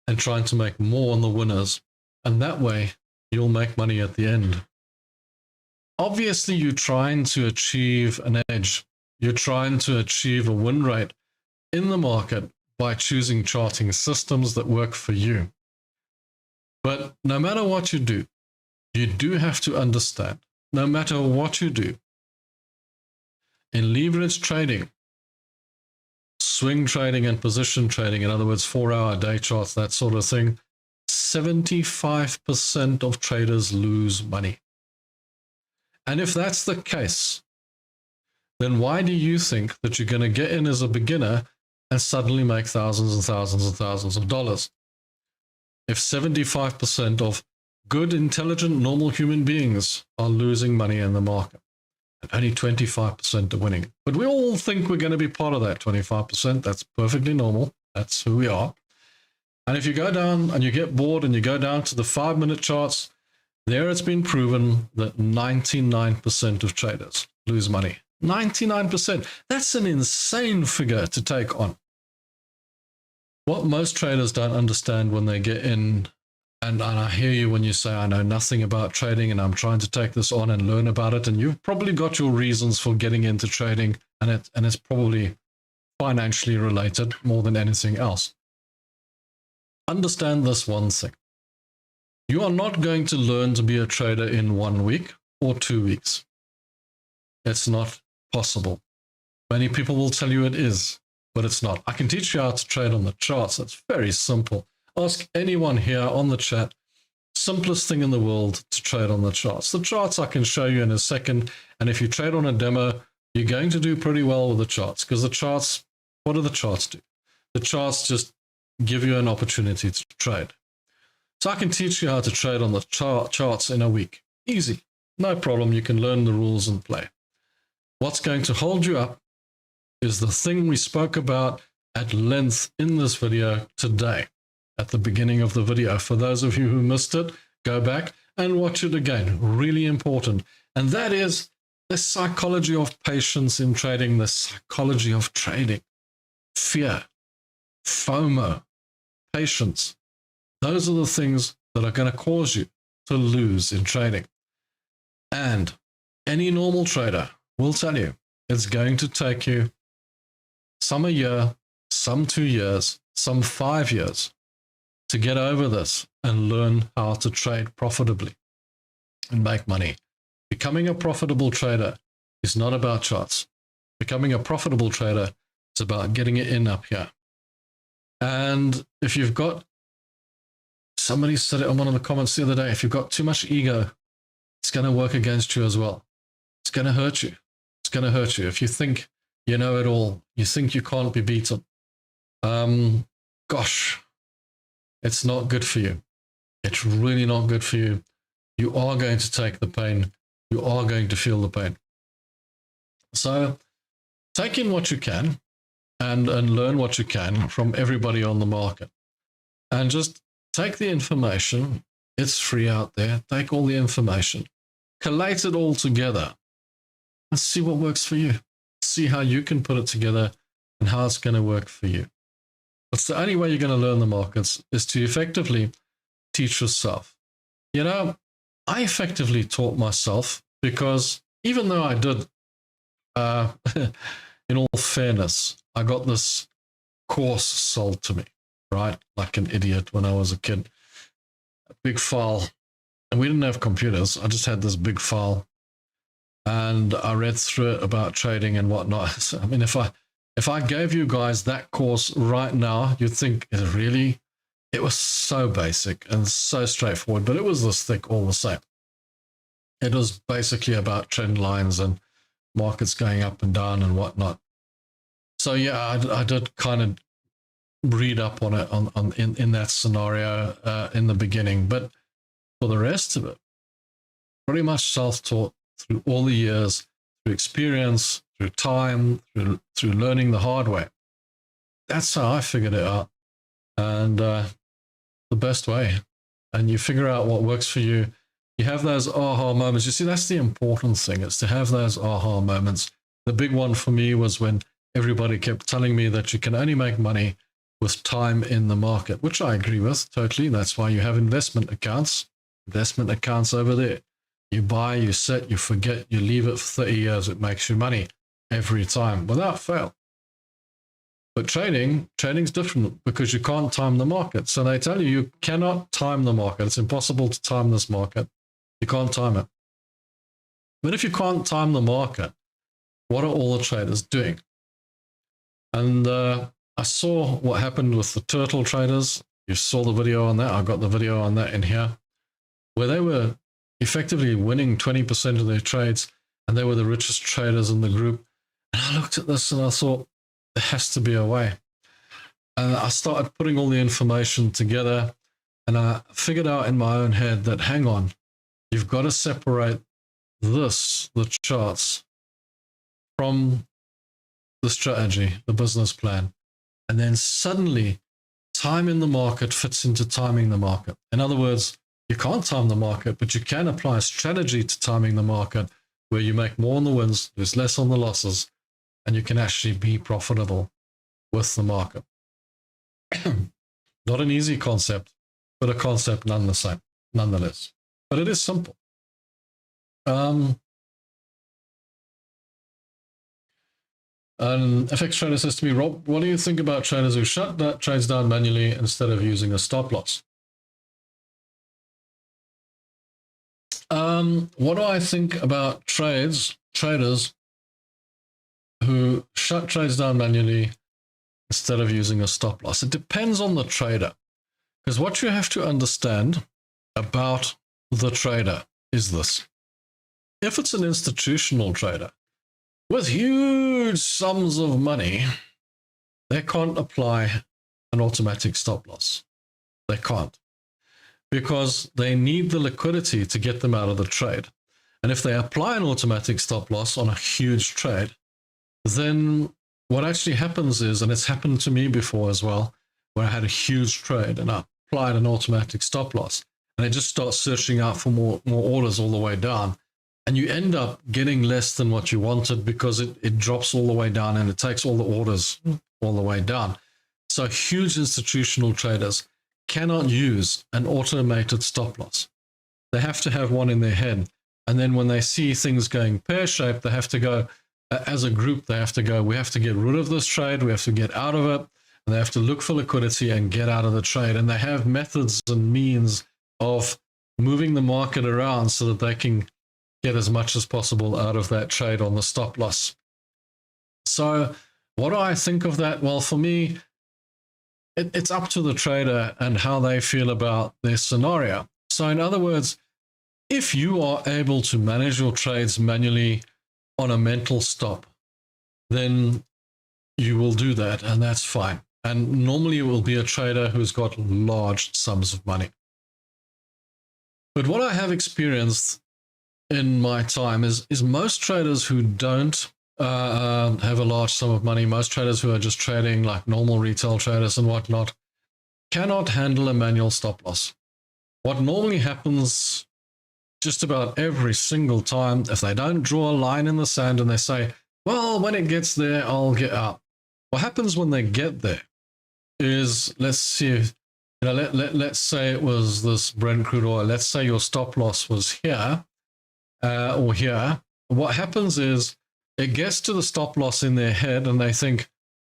S1: and trying to make more on the winners. And that way, you'll make money at the end. Obviously, you're trying to achieve an edge. You're trying to achieve a win rate in the market by choosing charting systems that work for you. But no matter what you do have to understand, no matter what you do, in leverage trading, swing trading and position trading, in other words, 4-hour day charts, that sort of thing, 75% of traders lose money. And if that's the case, then why do you think that you're going to get in as a beginner and suddenly make thousands and thousands and thousands of dollars? If 75% of good, intelligent, normal human beings are losing money in the market, and only 25% are winning. But we all think we're going to be part of that 25%. That's perfectly normal. That's who we are. And if you go down and you get bored and you go down to the 5-minute charts, there it's been proven that 99% of traders lose money. 99%. That's an insane figure to take on. What most traders don't understand when they get in, and I hear you when you say, I know nothing about trading and I'm trying to take this on and learn about it, and you've probably got your reasons for getting into trading, and it's probably financially related more than anything else. Understand this one thing. You are not going to learn to be a trader in 1 week or 2 weeks. It's not possible. Many people will tell you it is, but it's not. I can teach you how to trade on the charts. It's very simple. Ask anyone here on the chat, simplest thing in the world to trade on the charts. The charts I can show you in a second, and if you trade on a demo, you're going to do pretty well with the charts, because the charts, what do the charts do? The charts just give you an opportunity to trade. So I can teach you how to trade on the charts in a week. Easy, no problem. You can learn the rules and play. What's going to hold you up is the thing we spoke about at length in this video today. At the beginning of the video. For those of you who missed it, go back and watch it again. Really important. And that is the psychology of patience in trading, the psychology of trading. Fear, FOMO, patience. Those are the things that are going to cause you to lose in trading. And any normal trader will tell you it's going to take you some a year, some 2 years, some 5 years to get over this and learn how to trade profitably and make money. Becoming a profitable trader is not about charts. Becoming a profitable trader is about getting it in up here. And if you've got, somebody said it on one of the comments the other day, if you've got too much ego, it's going to work against you as well. It's going to hurt you. It's going to hurt you. If you think you know it all, you think you can't be beaten, gosh, it's not good for you. It's really not good for you. You are going to take the pain. You are going to feel the pain. So take in what you can and learn what you can from everybody on the market. And just take the information. It's free out there. Take all the information. Collate it all together and see what works for you. See how you can put it together and how it's going to work for you. That's the only way you're going to learn the markets, is to effectively teach yourself. You know, I effectively taught myself because even though I did, in all fairness, I got this course sold to me, right? Like an idiot when I was a kid. A big file. And we didn't have computers. I just had this big file. And I read through it about trading and whatnot. So, I mean, if I gave you guys that course right now, you'd think, it was so basic and so straightforward, but it was this thick all the same. It was basically about trend lines and markets going up and down and whatnot. So yeah, I did kind of read up on it in that scenario in the beginning. But for the rest of it, pretty much self-taught through all the years, through experience, through time, through learning the hard way. That's how I figured it out, and the best way. And you figure out what works for you. You have those aha moments. You see, that's the important thing, is to have those aha moments. The big one for me was when everybody kept telling me that you can only make money with time in the market, which I agree with totally. That's why you have investment accounts over there. You buy, you set, you forget, you leave it for 30 years. It makes you money every time without fail. But trading's different because you can't time the market. So they tell you cannot time the market. It's impossible to time this market. You can't time it. But if you can't time the market, what are all the traders doing? And I saw what happened with the turtle traders. You saw the video on that. I got the video on that in here, where they were effectively winning 20% of their trades, and they were the richest traders in the group. And I looked at this and I thought, there has to be a way. And I started putting all the information together, and I figured out in my own head that, hang on, you've got to separate the charts, from the strategy, the business plan. And then suddenly, time in the market fits into timing the market. In other words, you can't time the market, but you can apply strategy to timing the market, where you make more on the wins, there's less on the losses, and you can actually be profitable with the market. Not an easy concept, but a concept nonetheless. But it is simple. An FX trader says to me, Rob, what do you think about traders who shut that trades down manually instead of using a stop loss? What do I think about traders who shut trades down manually instead of using a stop loss? It depends on the trader, because what you have to understand about the trader is this. If it's an institutional trader with huge sums of money, they can't apply an automatic stop loss. They can't, because they need the liquidity to get them out of the trade. And if they apply an automatic stop loss on a huge trade, then what actually happens is, and it's happened to me before as well, where I had a huge trade and I applied an automatic stop loss, and they just start searching out for more orders all the way down. And you end up getting less than what you wanted, because it drops all the way down and it takes all the orders all the way down. So huge institutional traders cannot use an automated stop loss. They have to have one in their head. And then when they see things going pear-shaped, they have to go, as a group, they have to go, we have to get rid of this trade, we have to get out of it, and they have to look for liquidity and get out of the trade. And they have methods and means of moving the market around so that they can get as much as possible out of that trade on the stop loss. So what do I think of that? Well, for me, it's up to the trader and how they feel about their scenario. So in other words, if you are able to manage your trades manually on a mental stop, then you will do that, and that's fine. And normally it will be a trader who's got large sums of money. But what I have experienced in my time is most traders who don't have a large sum of money, most traders who are just trading like normal retail traders and whatnot, cannot handle a manual stop loss. What normally happens just about every single time, if they don't draw a line in the sand and they say, well, when it gets there, I'll get out. What happens when they get there is, let's see, let's say it was this Brent crude oil. Let's say your stop loss was here or here. What happens is it gets to the stop loss in their head and they think,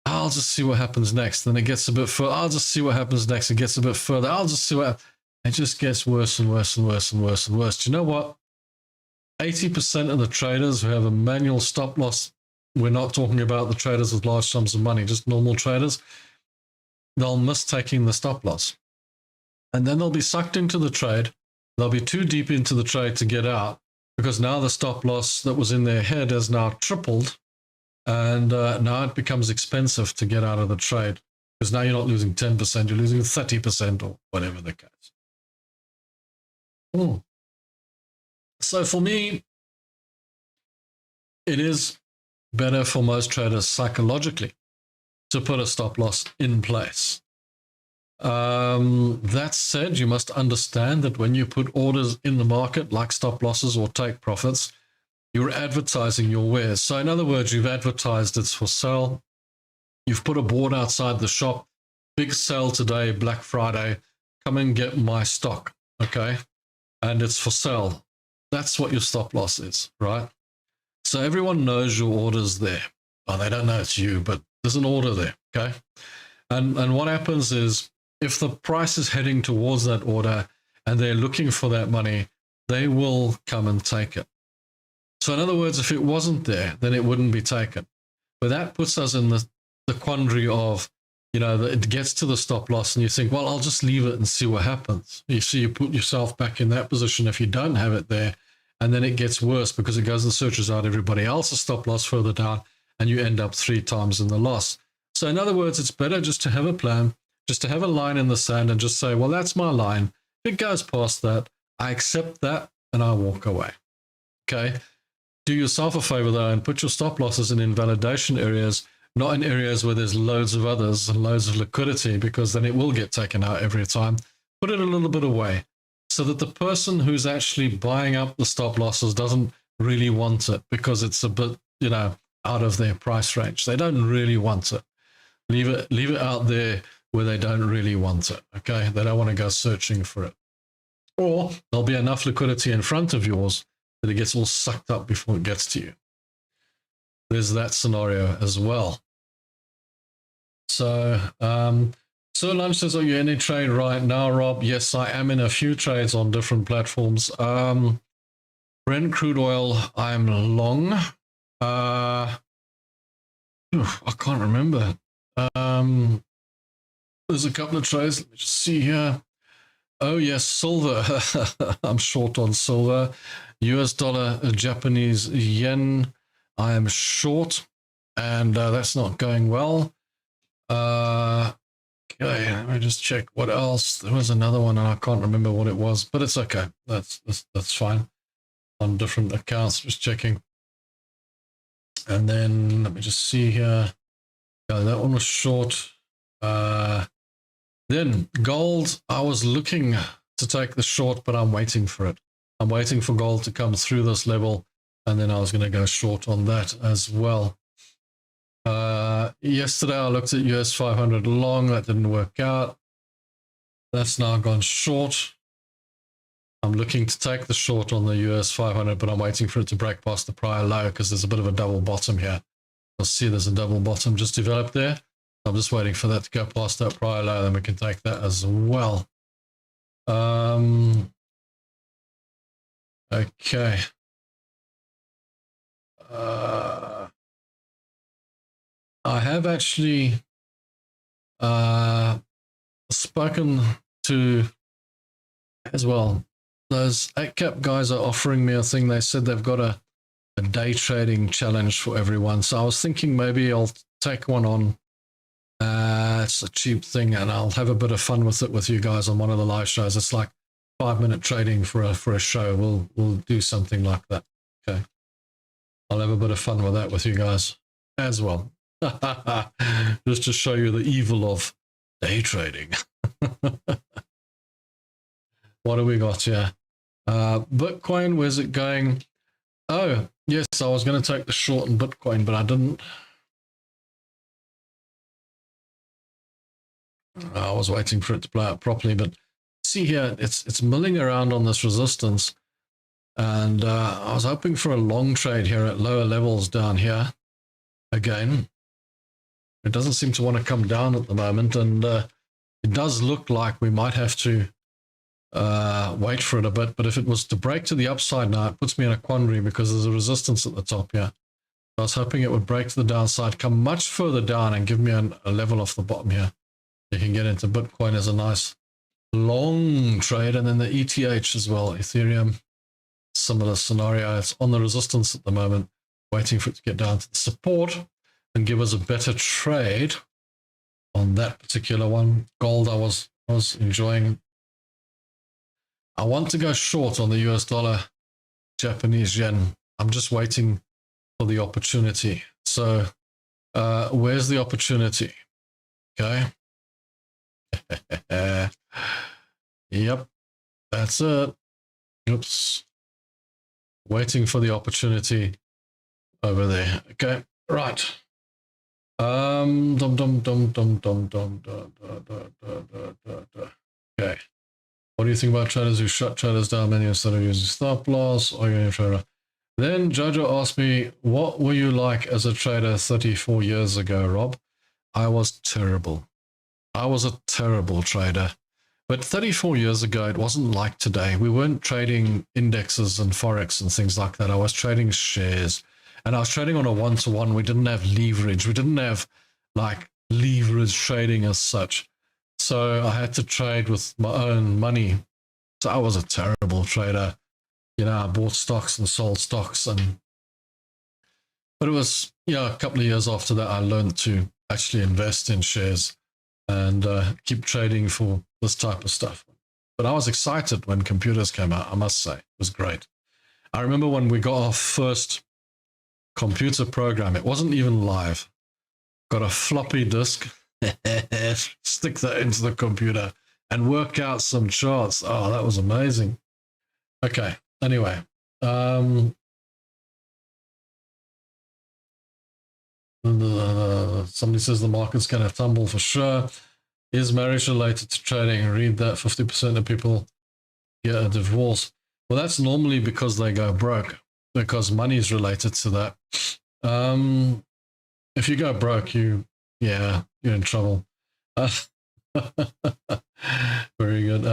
S1: I'll just see what happens next. Then it gets a bit further. I'll just see what happens next. It gets a bit further. I'll just see what. It just gets worse and worse and worse and worse and worse. Do you know what? 80% of the traders who have a manual stop loss, we're not talking about the traders with large sums of money, just normal traders, they'll miss taking the stop loss. And then they'll be sucked into the trade. They'll be too deep into the trade to get out, because now the stop loss that was in their head has now tripled, and now it becomes expensive to get out of the trade Because now you're not losing 10%, you're losing 30% or whatever the case. So for me, it is better for most traders psychologically to put a stop loss in place. That said, you must understand that when you put orders in the market, like stop losses or take profits, you're advertising your wares. So in other words, you've advertised it's for sale. You've put a board outside the shop, big sale today, Black Friday, come and get my stock, okay? And it's for sale. That's what your stop loss is, right? So everyone knows your order's there. Oh, they don't know it's you, but there's an order there, okay? And what happens is, if the price is heading towards that order and they're looking for that money, they will come and take it. So in other words, if it wasn't there, then it wouldn't be taken. But that puts us in the quandary of, you know, it gets to the stop loss and you think, well, I'll just leave it and see what happens. You see, you put yourself back in that position if you don't have it there, and then it gets worse because it goes and searches out everybody else's stop loss further down, and you end up 3 times in the loss. So in other words, it's better just to have a plan, just to have a line in the sand and just say, well, that's my line. If it goes past that, I accept that and I walk away. Okay. Do yourself a favor though and put your stop losses in invalidation areas, not in areas where there's loads of others and loads of liquidity, because then it will get taken out every time. Put it a little bit away so that the person who's actually buying up the stop losses doesn't really want it because it's a bit, you know, out of their price range. They don't really want it. Leave it out there where they don't really want it, okay? They don't want to go searching for it. Or there'll be enough liquidity in front of yours that it gets all sucked up before it gets to you. There's that scenario as well. So, Sir Lunch says, are you in any trade right now, Rob? Yes, I am in a few trades on different platforms. Brent crude oil, I'm long. I can't remember. There's a couple of trades. Let me just see here. Oh, yes, silver. I'm short on silver. US dollar, Japanese yen. I am short, and that's not going well. Okay, let me just check what else. There was another one, and I can't remember what it was, but it's okay. That's fine. On different accounts, just checking. And then let me just see here. That one was short. Then gold, I was looking to take the short, but I'm waiting for it. I'm waiting for gold to come through this level, and then I was going to go short on that as well. Yesterday I looked at US 500 long. That didn't work out. That's now gone short. I'm looking to take the short on the US 500, but I'm waiting for it to break past the prior low because there's a bit of a double bottom here. You'll see there's a double bottom just developed there. I'm just waiting for that to go past that prior low, then we can take that as well. Okay. I have actually spoken to as well. Those EIGHTCAP guys are offering me a thing. They said they've got a day trading challenge for everyone. So I was thinking maybe I'll take one on. It's a cheap thing, and I'll have a bit of fun with it with you guys on one of the live shows. It's like 5-minute trading for a show. We'll do something like that. Okay, I'll have a bit of fun with that with you guys as well. Just to show you the evil of day trading. What do we got here? Bitcoin, where's it going? Oh, yes, I was going to take the short in Bitcoin, but I didn't. I was waiting for it to play out properly, but see here, it's milling around on this resistance, and I was hoping for a long trade here at lower levels down here. Again, it doesn't seem to want to come down at the moment, and it does look like we might have to wait for it a bit, but if it was to break to the upside now, it puts me in a quandary because there's a resistance at the top here. I was hoping it would break to the downside, come much further down, and give me a level off the bottom here. You can get into Bitcoin as a nice long trade, and then the ETH as well, Ethereum, similar scenario. It's on the resistance at the moment, waiting for it to get down to the support and give us a better trade. on that particular one. Gold I was enjoying. I want to go short on the US dollar, Japanese yen. I'm just waiting for the opportunity. So where's the opportunity? Okay. Yep, that's it. Oops. Waiting for the opportunity over there. Okay, right. Okay. What do you think about traders who shut traders down many instead of using stop loss? Are you a trader? Then Jojo asked me, what were you like as a trader 34 years ago, Rob? I was terrible. I was a terrible trader. But 34 years ago, it wasn't like today. We weren't trading indexes and Forex and things like that. I was trading shares. And I was trading on a one-to-one. We didn't have leverage. We didn't have like leverage trading as such. So I had to trade with my own money. So I was a terrible trader. You know, I bought stocks and sold stocks. But it was, a couple of years after that, I learned to actually invest in shares and keep trading for this type of stuff. But I was excited when computers came out, I must say. It was great. I remember when we got our first computer program, it wasn't even live. Got a floppy disk, stick that into the computer and work out some charts. Oh, that was amazing. Okay, anyway. Somebody says the market's going to tumble for sure. Is marriage related to trading? Read that 50% of people get a divorce. Well, that's normally because they go broke, because money is related to that. If you go broke, you're in trouble. Very good.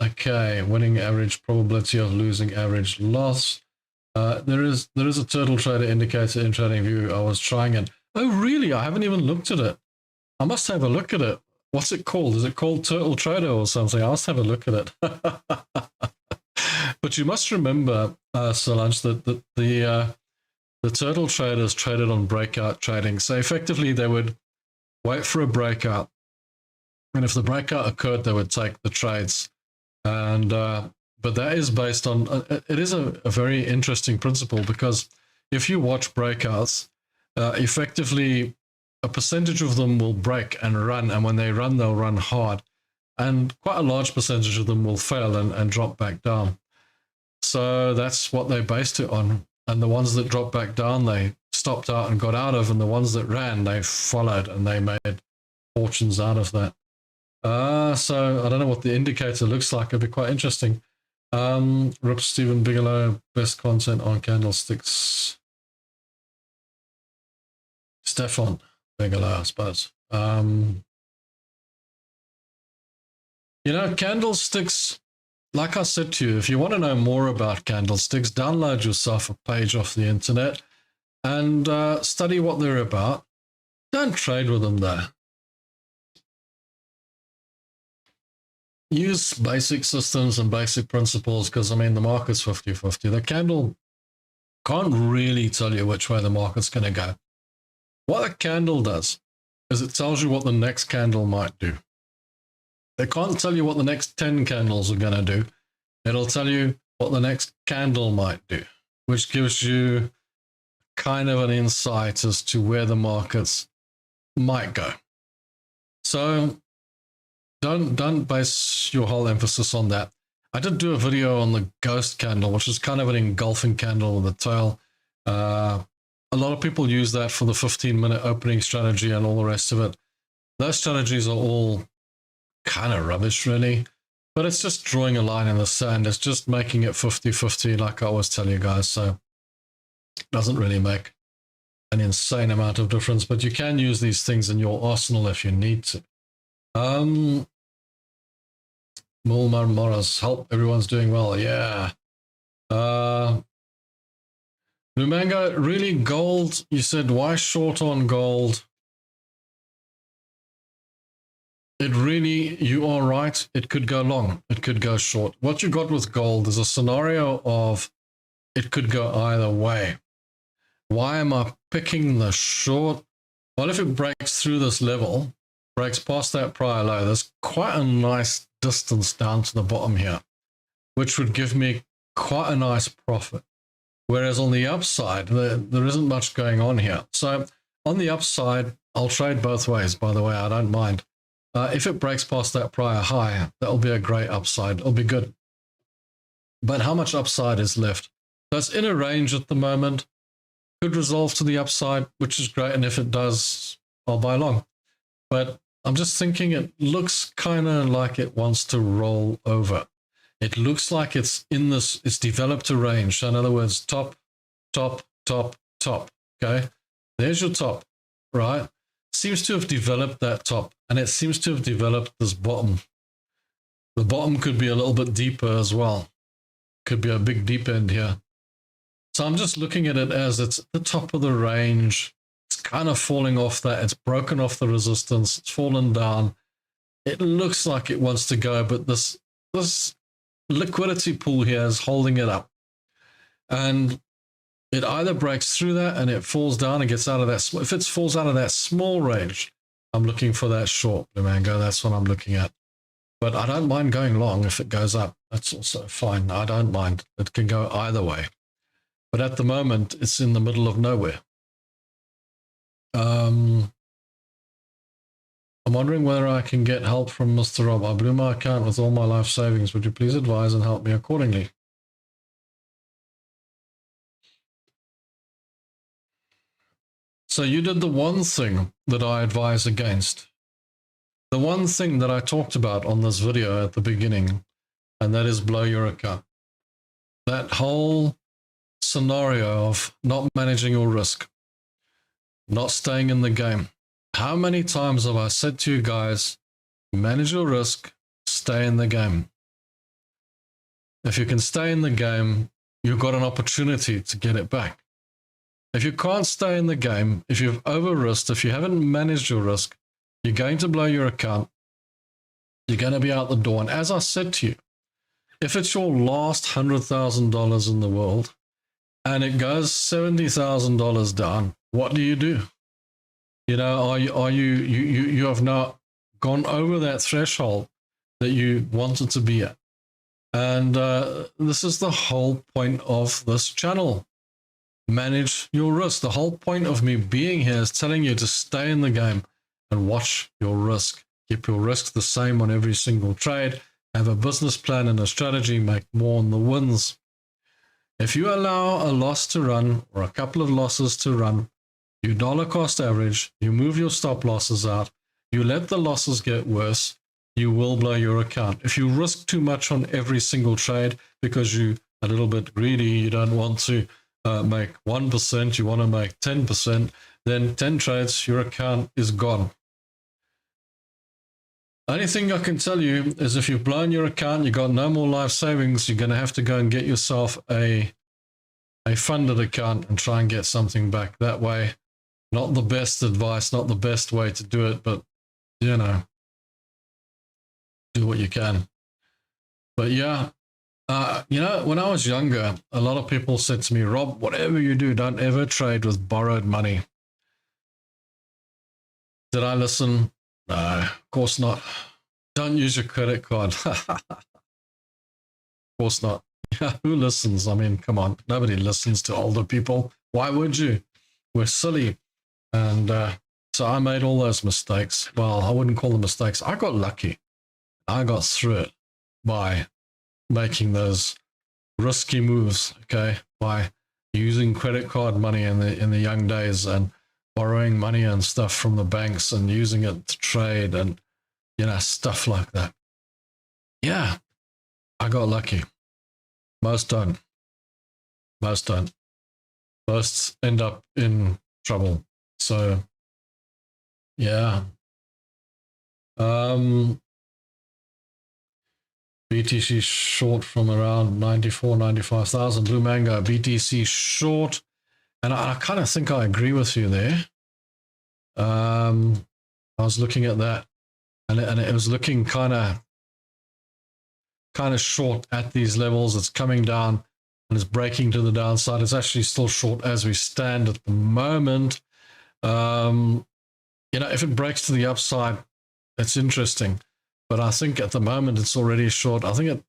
S1: Okay, winning average probability of losing average loss. There is a turtle trader indicator in TradingView. I was trying it. Oh, really? I haven't even looked at it. I must have a look at it. What's it called? Is it called Turtle Trader or something? I must have a look at it. But you must remember, Solange, that the turtle traders traded on breakout trading. So effectively, they would wait for a breakout. And if the breakout occurred, they would take the trades. And but that is based on, it is a very interesting principle, because if you watch breakouts, effectively a percentage of them will break and run. And when they run, they'll run hard. And quite a large percentage of them will fail and drop back down. So that's what they based it on. And the ones that dropped back down, they stopped out and got out of. And the ones that ran, they followed and they made fortunes out of that. So I don't know what the indicator looks like. It'd be quite interesting. Rip Stephen Bigelow, best content on candlesticks. Stefan Bigelow, I suppose. Candlesticks, like I said to you, if you want to know more about candlesticks, download yourself a page off the internet and study what they're about. Don't trade with them though. Use basic systems and basic principles, because, the market's 50-50. The candle can't really tell you which way the market's going to go. What a candle does is it tells you what the next candle might do. They can't tell you what the next 10 candles are going to do. It'll tell you what the next candle might do, which gives you kind of an insight as to where the markets might go. So don't base your whole emphasis on that. I did do a video on the ghost candle, which is kind of an engulfing candle with a tail. A lot of people use that for the 15-minute opening strategy and all the rest of it. Those strategies are all kind of rubbish, really. But it's just drawing a line in the sand. It's just making it 50-50, like I always tell you guys. So it doesn't really make an insane amount of difference. But you can use these things in your arsenal if you need to. Mulmar Morris, help, everyone's doing well. Yeah. Lumanga, really gold? You said, why short on gold? It really, you are right. It could go long. It could go short. What you got with gold is a scenario of it could go either way. Why am I picking the short? Well, if it breaks through this level, breaks past that prior low, there's quite a nice distance down to the bottom here, which would give me quite a nice profit. Whereas on the upside, there isn't much going on here. So on the upside, I'll trade both ways, by the way, I don't mind. If it breaks past that prior high, that'll be a great upside. It'll be good. But how much upside is left? So it's in a range at the moment. Could resolve to the upside, which is great. And if it does, I'll buy long. But I'm just thinking it looks kind of like it wants to roll over. It looks like it's in this, it's developed a range. So in other words, top, top, top, top. Okay. There's your top, right? Seems to have developed that top, and it seems to have developed this bottom. The bottom could be a little bit deeper as well. Could be a big deep end here. So I'm just looking at it as it's at the top of the range. It's kind of falling off that. It's broken off the resistance. It's fallen down. It looks like it wants to go, but this liquidity pool here is holding it up. And it either breaks through that and it falls down and gets out of that. If it falls out of that small range, I'm looking for that short, Blue Mango. That's what I'm looking at. But I don't mind going long if it goes up. That's also fine. I don't mind. It can go either way. But at the moment, it's in the middle of nowhere. I'm wondering whether I can get help from Mr. Rob. I blew my account with all my life savings. Would you please advise and help me accordingly? So you did the one thing that I advise against. The one thing that I talked about on this video at the beginning, and that is blow your account. That whole scenario of not managing your risk, not staying in the game. How many times have I said to you guys, manage your risk, stay in the game. If you can stay in the game, you've got an opportunity to get it back. If you can't stay in the game, if you've over-risked, if you haven't managed your risk, you're going to blow your account. You're going to be out the door. And as I said to you, if it's your last $100,000 in the world and it goes $70,000 down, what do? You know, you have now gone over that threshold that you wanted to be at. And this is the whole point of this channel. Manage your risk. The whole point of me being here is telling you to stay in the game and watch your risk. Keep your risk the same on every single trade. Have a business plan and a strategy. Make more on the wins. If you allow a loss to run or a couple of losses to run, you dollar cost average, you move your stop losses out, you let the losses get worse, you will blow your account. If you risk too much on every single trade because you're a little bit greedy, you don't want to make 1%, you want to make 10%, then 10 trades, your account is gone. Only thing I can tell you is if you've blown your account, you've got no more life savings, you're going to have to go and get yourself a funded account and try and get something back that way. Not the best advice, not the best way to do it, but, you know, do what you can. But yeah, you know, when I was younger, a lot of people said to me, Rob, whatever you do, don't ever trade with borrowed money. Did I listen? No, of course not. Don't use your credit card. Of course not. Yeah, who listens? I mean, come on. Nobody listens to older people. Why would you? We're silly. And so I made all those mistakes. Well, I wouldn't call them mistakes. I got lucky. I got through it by making those risky moves, okay? By using credit card money in the young days and borrowing money and stuff from the banks and using it to trade and, you know, stuff like that. Yeah, I got lucky. Most don't. Most don't. Most end up in trouble. So, yeah. BTC short from around 95,000. Blue Mango, BTC short. And I kind of think I agree with you there. I was looking at that and it was looking kind of short at these levels. It's coming down and it's breaking to the downside. It's actually still short as we stand at the moment. You know, if it breaks to the upside, it's interesting. But I think at the moment it's already short. I think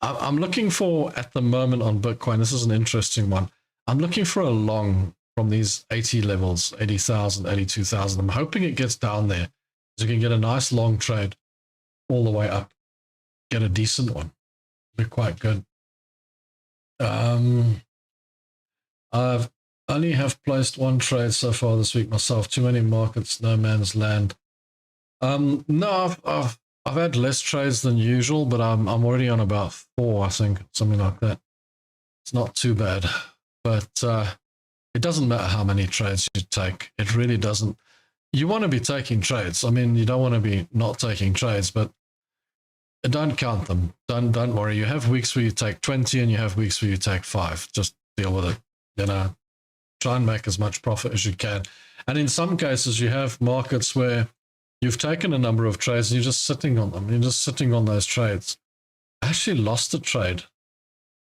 S1: I'm looking for, at the moment on Bitcoin, this is an interesting one. I'm looking for a long from these 80 levels, 80,000, 82,000. I'm hoping it gets down there so you can get a nice long trade all the way up, get a decent one. Be quite good. I've only have placed one trade so far this week myself. Too many markets, no man's land. No, I've had less trades than usual, but I'm already on about 4, I think, something like that. It's not too bad, but it doesn't matter how many trades you take. It really doesn't. You want to be taking trades. I mean, you don't want to be not taking trades, but don't count them. Don't worry. You have weeks where you take 20 and you have weeks where you take 5. Just deal with it. You know, try and make as much profit as you can. And in some cases, you have markets where you've taken a number of trades and you're just sitting on them. You're just sitting on those trades. I actually lost a trade.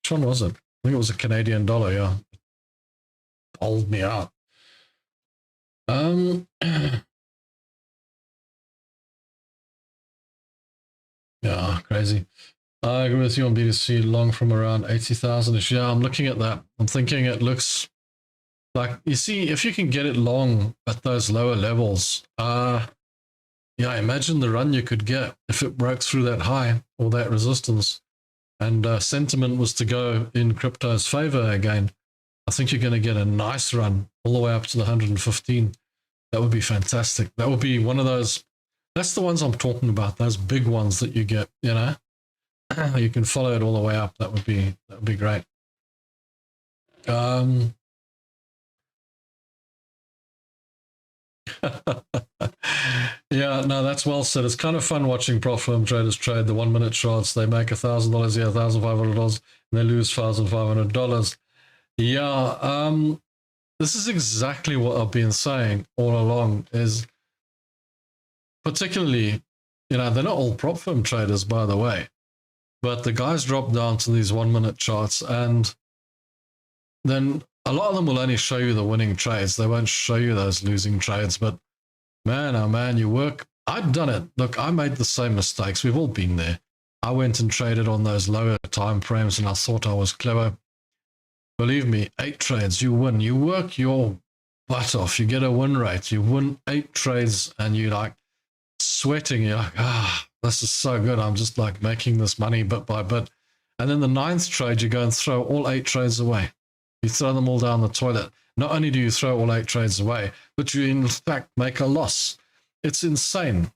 S1: Which one was it? I think it was a Canadian dollar, yeah. Hold me out. Yeah, crazy. I agree with you on BTC, long from around 80,000-ish. Yeah, I'm looking at that. I'm thinking it looks like, you see, if you can get it long at those lower levels, yeah, imagine the run you could get if it broke through that high or that resistance and sentiment was to go in crypto's favor again. I think you're going to get a nice run all the way up to the 115. That would be fantastic. That would be one of those, that's the ones I'm talking about, those big ones that you get, you know. You can follow it all the way up. That would be great. Yeah, no, that's well said. It's kind of fun watching prop firm traders trade the 1 minute charts. They make $1,000 here, $1,500, and they lose $1,500. Yeah, this is exactly what I've been saying all along, is particularly, you know, they're not all prop firm traders, by the way, but the guys drop down to these 1 minute charts, and then a lot of them will only show you the winning trades. They won't show you those losing trades. But man, oh man, you work. I've done it. Look, I made the same mistakes. We've all been there. I went and traded on those lower time frames and I thought I was clever. Believe me, 8 trades, you win. You work your butt off. You get a win rate. You win 8 trades and you're like sweating. You're like, this is so good. I'm just like making this money bit by bit. And then the 9th trade, you go and throw all 8 trades away. You throw them all down the toilet. Not only do you throw all 8 trades away, but you in fact make a loss. It's insane,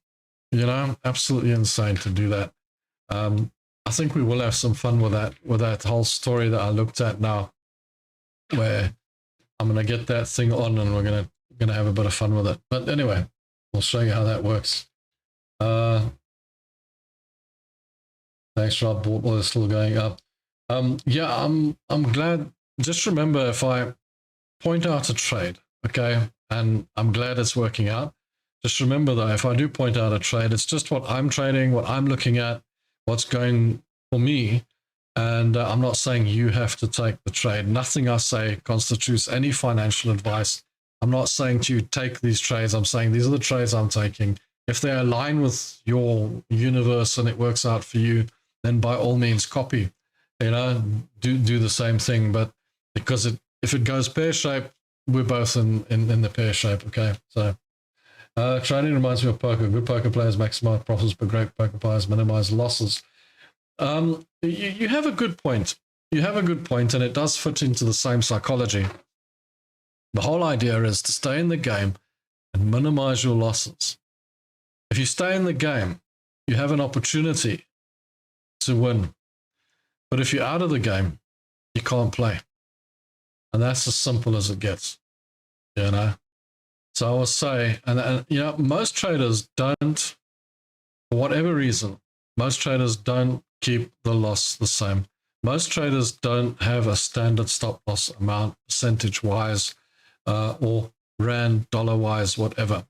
S1: you know, absolutely insane to do that. I think we will have some fun with that whole story that I looked at now, where I'm going to get that thing on and we're going to have a bit of fun with it. But anyway, we'll show you how that works. Thanks, Rob. Well, it's still going up. Yeah, I'm glad. Just remember, if I point out a trade, okay, and I'm glad it's working out, just remember though, if I do point out a trade, it's just what I'm trading, what I'm looking at, what's going for me, and I'm not saying you have to take the trade. Nothing I say constitutes any financial advice. I'm not saying to you, take these trades. I'm saying these are the trades I'm taking. If they align with your universe and it works out for you, then by all means copy, you know, do the same thing. But because if it goes pear-shaped, we're both in the pear shape, okay? So trading reminds me of poker. Good poker players maximize profits, but great poker players minimize losses. You have a good point. You have a good point, and it does fit into the same psychology. The whole idea is to stay in the game and minimize your losses. If you stay in the game, you have an opportunity to win. But if you're out of the game, you can't play. And that's as simple as it gets, you know. So I will say, and you know, most traders don't, for whatever reason, most traders don't keep the loss the same. Most traders don't have a standard stop loss amount, percentage-wise, or rand, dollar-wise, whatever.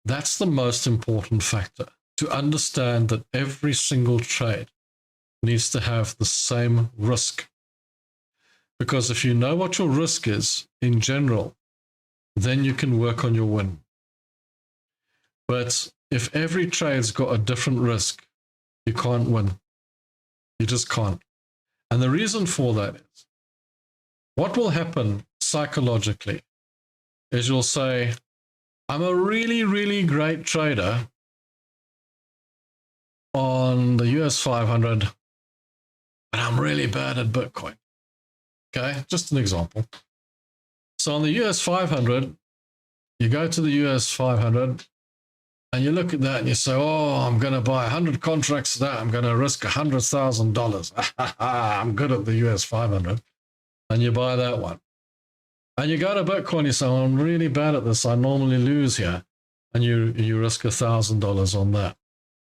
S1: That's the most important factor, to understand that every single trade needs to have the same risk. Because if you know what your risk is in general, then you can work on your win. But if every trade's got a different risk, you can't win. You just can't. And the reason for that is, what will happen psychologically is you'll say, I'm a really, really great trader on the US 500, but I'm really bad at Bitcoin. Okay, just an example. So on the US 500, you go to the US 500 and you look at that and you say, oh, I'm going to buy 100 contracts of that. I'm going to risk $100,000. I'm good at the US 500. And you buy that one. And you go to Bitcoin, you say, oh, I'm really bad at this. I normally lose here. And you risk $1,000 on that.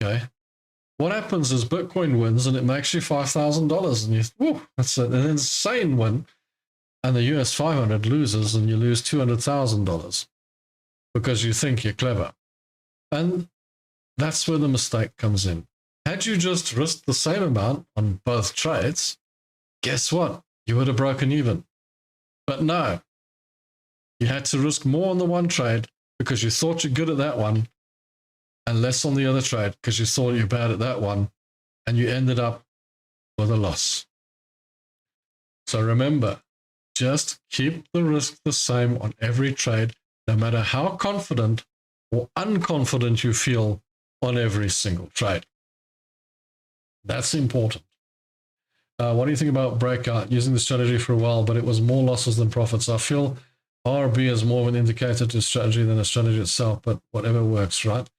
S1: Okay. What happens is Bitcoin wins and it makes you $5,000. And whew, that's an insane win. And the US 500 loses and you lose $200,000 because you think you're clever. And that's where the mistake comes in. Had you just risked the same amount on both trades, guess what? You would have broken even. But no, you had to risk more on the one trade because you thought you're good at that one and less on the other trade because you thought you're bad at that one, and you ended up with a loss. So remember, just keep the risk the same on every trade, no matter how confident or unconfident you feel on every single trade. That's important. What do you think about breakout? Using the strategy for a while, but it was more losses than profits. I feel RB is more of an indicator to strategy than a strategy itself, but whatever works, right?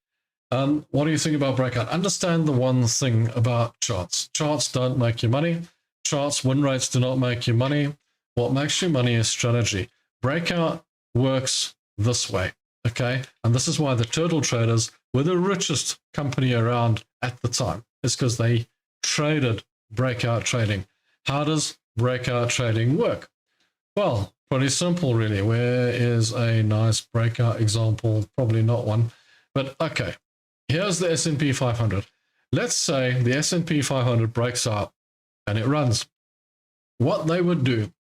S1: What do you think about breakout? Understand the one thing about charts. Charts don't make you money. Charts, win rates do not make you money. What makes you money is strategy. Breakout works this way, okay? And this is why the turtle traders were the richest company around at the time. It's because they traded breakout trading. How does breakout trading work? Well, pretty simple, really. Where is a nice breakout example? Probably not one, but okay. Here's the S&P 500. Let's say the S&P 500 breaks out and it runs. What they would do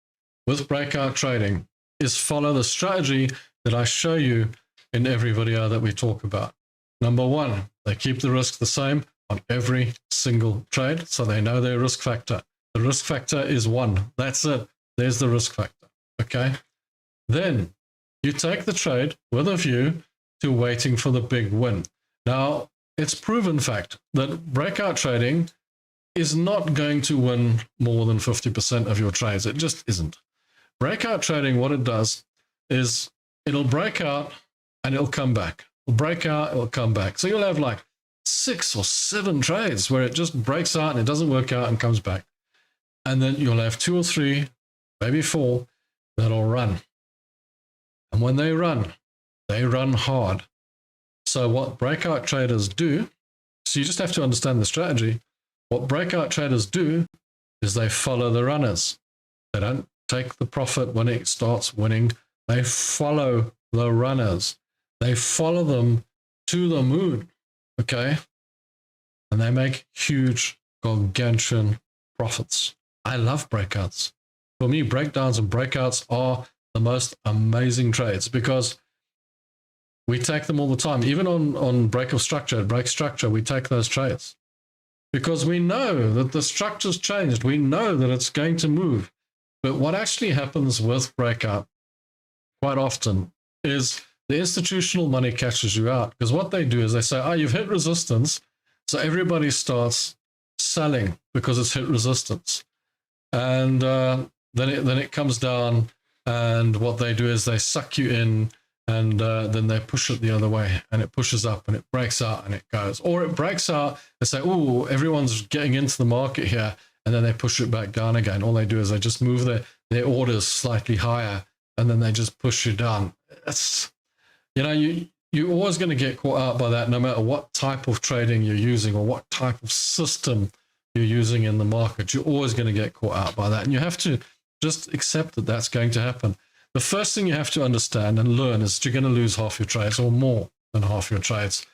S1: with breakout trading is follow the strategy that I show you in every video that we talk about. Number one, they keep the risk the same on every single trade, so they know their risk factor. The risk factor is 1. That's it. There's the risk factor, okay? Then you take the trade with a view to waiting for the big win. Now, it's proven fact that breakout trading is not going to win more than 50% of your trades. It just isn't. Breakout trading, what it does is it'll break out and it'll come back. It'll break out, it'll come back. So you'll have like 6 or 7 trades where it just breaks out and it doesn't work out and comes back. And then you'll have 2 or 3, maybe 4 that'll run. And when they run hard. So what breakout traders do, so you just have to understand the strategy. What breakout traders do is they follow the runners. They don't take the profit when it starts winning. They follow the runners. They follow them to the moon, okay? And they make huge, gargantuan profits. I love breakouts. For me, breakdowns and breakouts are the most amazing trades because we take them all the time. Even on break structure, we take those trades because we know that the structure's changed. We know that it's going to move. But what actually happens with breakout quite often is the institutional money catches you out, because what they do is they say, oh, you've hit resistance. So everybody starts selling because it's hit resistance. And then it comes down, and what they do is they suck you in, and then they push it the other way, and it pushes up and it breaks out and it goes. Or it breaks out, they say, oh, everyone's getting into the market here, and then they push it back down again. All they do is they just move their orders slightly higher, and then they just push you down. It's, you're always going to get caught out by that, no matter what type of trading you're using or what type of system you're using in the market. You're always going to get caught out by that, and you have to just accept that that's going to happen. The first thing you have to understand and learn is that you're going to lose half your trades or more than half your trades.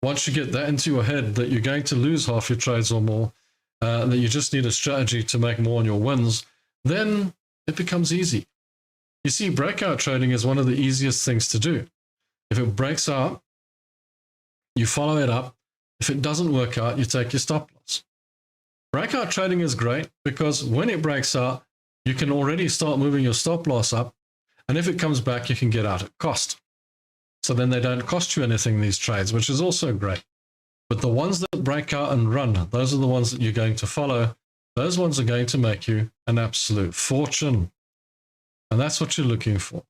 S1: Once you get that into your head that you're going to lose half your trades or more, that you just need a strategy to make more on your wins, then it becomes easy. You see, breakout trading is one of the easiest things to do. If it breaks out, you follow it up. If it doesn't work out, you take your stop loss. Breakout trading is great because when it breaks out, you can already start moving your stop loss up. And if it comes back, you can get out at cost. So then they don't cost you anything, these trades, which is also great. But the ones that break out and run, those are the ones that you're going to follow. Those ones are going to make you an absolute fortune. And that's what you're looking for.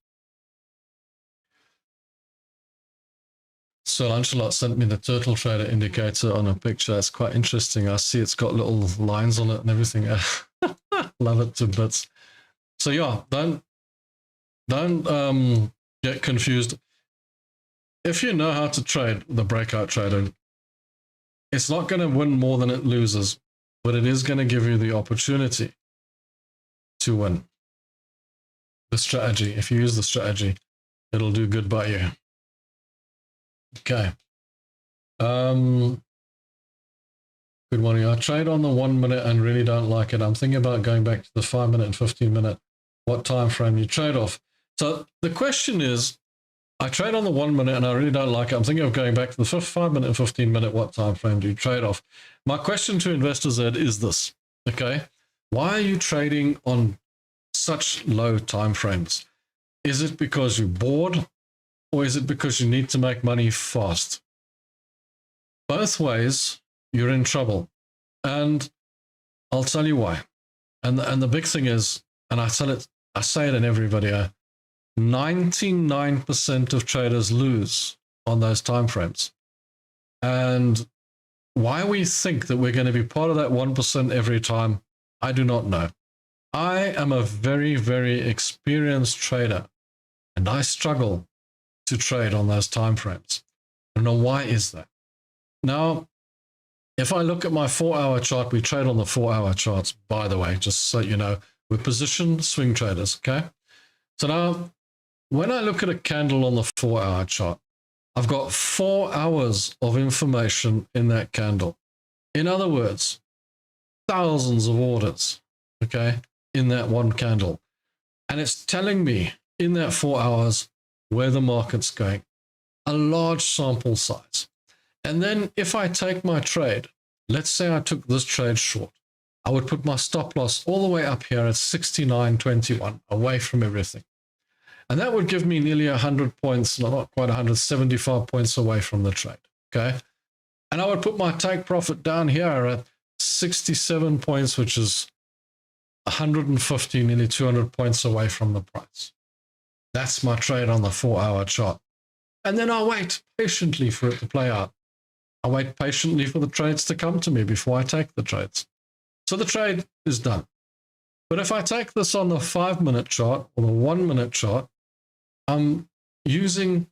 S1: So Lancelot sent me the turtle trader indicator on a picture. It's quite interesting. I see it's got little lines on it and everything. Love it to bits. So yeah, don't get confused. If you know how to trade the breakout trader, it's not going to win more than it loses, but it is going to give you the opportunity to win. The strategy, if you use the strategy, it'll do good by you. Okay. Good morning. I trade on the 1 minute and really don't like it. I'm thinking about going back to the 5 minute and 15 minute. What time frame you trade off? So the question is, I trade on the 1 minute and I really don't like it. I'm thinking of going back to the 5 minute and 15 minute. What time frame do you trade off? My question to investors, Ed, is this. Okay. Why are you trading on such low time frames? Is it because you're bored? Or is it because you need to make money fast? Both ways, you're in trouble. And I'll tell you why. And the big thing is, and I say it in every video, 99% of traders lose on those time frames. And why we think that we're going to be part of that 1% every time, I do not know. I am a very, very experienced trader, and I struggle to trade on those time frames. I don't know why is that. Now, if I look at my 4-hour chart, we trade on the 4-hour charts, by the way, just so you know, we're position swing traders, okay? So now, when I look at a candle on the 4-hour chart, I've got 4 hours of information in that candle. In other words, thousands of orders, okay, in that one candle. And it's telling me in that 4 hours where the market's going, a large sample size. And then if I take my trade, let's say I took this trade short, I would put my stop loss all the way up here at 69.21, away from everything. And that would give me nearly 100 points, not quite 175 points away from the trade, okay? And I would put my take profit down here at 67 points, which is 150, nearly 200 points away from the price. That's my trade on the 4-hour chart. And then I wait patiently for it to play out. I wait patiently for the trades to come to me before I take the trades. So the trade is done. But if I take this on the 5-minute chart or the 1-minute chart, I'm using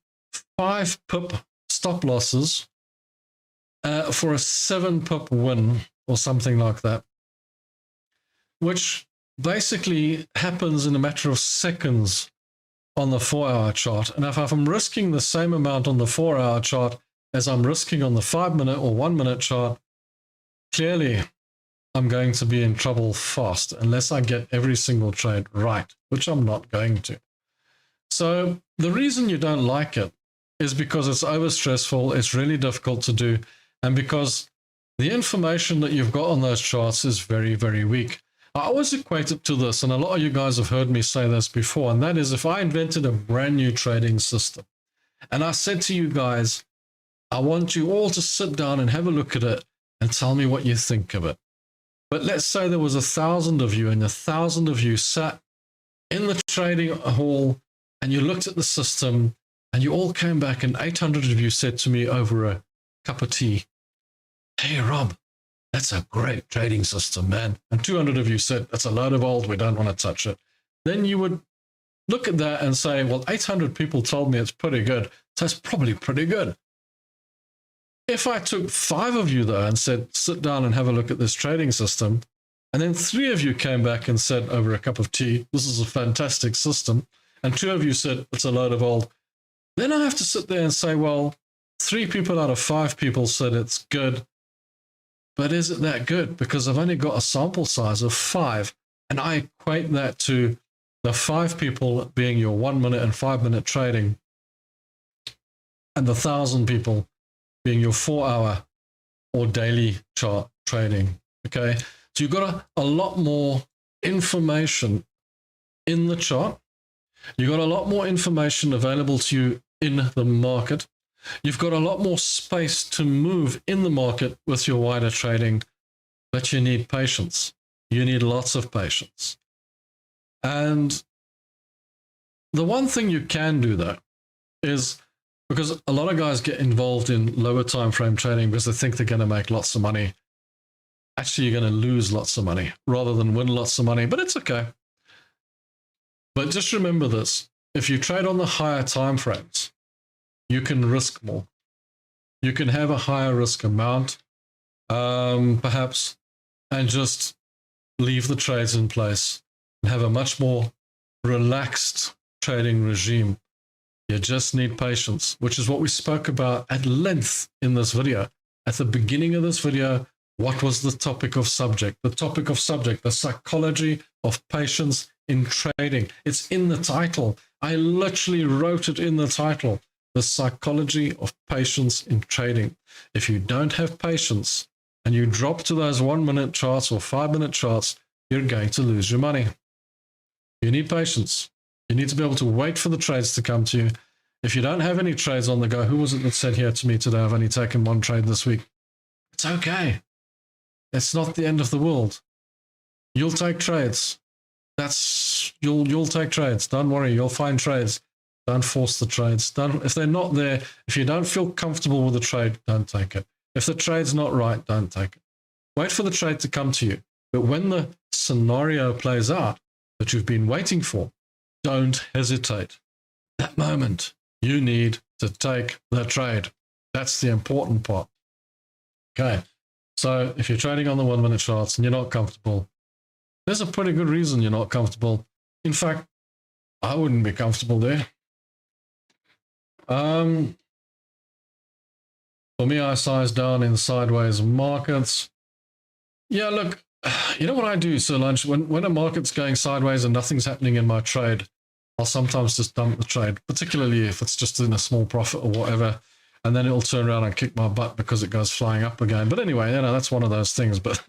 S1: 5 pip stop losses for a 7 pip win or something like that, which basically happens in a matter of seconds on the 4-hour chart. And if I'm risking the same amount on the 4-hour chart as I'm risking on the 5-minute or 1-minute chart, clearly I'm going to be in trouble fast unless I get every single trade right, which I'm not going to. So the reason you don't like it is because it's overstressful, it's really difficult to do, and because the information that you've got on those charts is very, very weak. I always equate it to this, and a lot of you guys have heard me say this before, and that is if I invented a brand new trading system, and I said to you guys, I want you all to sit down and have a look at it and tell me what you think of it. But let's say there was 1,000 of you, and 1,000 of you sat in the trading hall, and you looked at the system, and you all came back, and 800 of you said to me over a cup of tea, "Hey, Rob, that's a great trading system, man." And 200 of you said, "That's a load of old, we don't want to touch it." Then you would look at that and say, well, 800 people told me it's pretty good, so it's probably pretty good. If I took 5 of you, though, and said, sit down and have a look at this trading system, and then 3 of you came back and said over a cup of tea, this is a fantastic system, and 2 of you said, it's a load of old, then I have to sit there and say, well, 3 people out of 5 people said it's good, but is it that good? Because I've only got a sample size of 5, and I equate that to the 5 people being your 1-minute and 5-minute trading, and the 1,000 people being your 4-hour or daily chart trading. Okay, so you've got a lot more information in the chart. You've got a lot more information available to you in the market. You've got a lot more space to move in the market with your wider trading, but you need patience. You need lots of patience. And the one thing you can do, though, is because a lot of guys get involved in lower time frame trading because they think they're going to make lots of money. Actually, you're going to lose lots of money rather than win lots of money, but it's okay. But just remember this. If you trade on the higher time frames, you can risk more. You can have a higher risk amount, perhaps, and just leave the trades in place and have a much more relaxed trading regime. You just need patience, which is what we spoke about at length in this video. At the beginning of this video, what was the topic of subject? The topic of subject, the psychology of patience in trading. It's in the title. I literally wrote it in the title. The psychology of patience in trading. If you don't have patience and you drop to those 1-minute charts or 5-minute charts, you're going to lose your money. You need patience. You need to be able to wait for the trades to come to you. If you don't have any trades on the go, who was it that said here to me today, I've only taken one trade this week? It's okay. It's not the end of the world. You'll take trades. You'll take trades. Don't worry, you'll find trades. Don't force the trades. If they're not there, if you don't feel comfortable with the trade, don't take it. If the trade's not right, don't take it. Wait for the trade to come to you. But when the scenario plays out that you've been waiting for, don't hesitate. That moment, you need to take the trade. That's the important part. Okay. So if you're trading on the 1-minute charts and you're not comfortable, there's a pretty good reason you're not comfortable. In fact, I wouldn't be comfortable there. For me, I size down in sideways markets. Yeah, look, you know what I do, Sir Lunch? When a market's going sideways and nothing's happening in my trade, I'll sometimes just dump the trade, particularly if it's just in a small profit or whatever, and then it'll turn around and kick my butt because it goes flying up again. But anyway, that's one of those things. But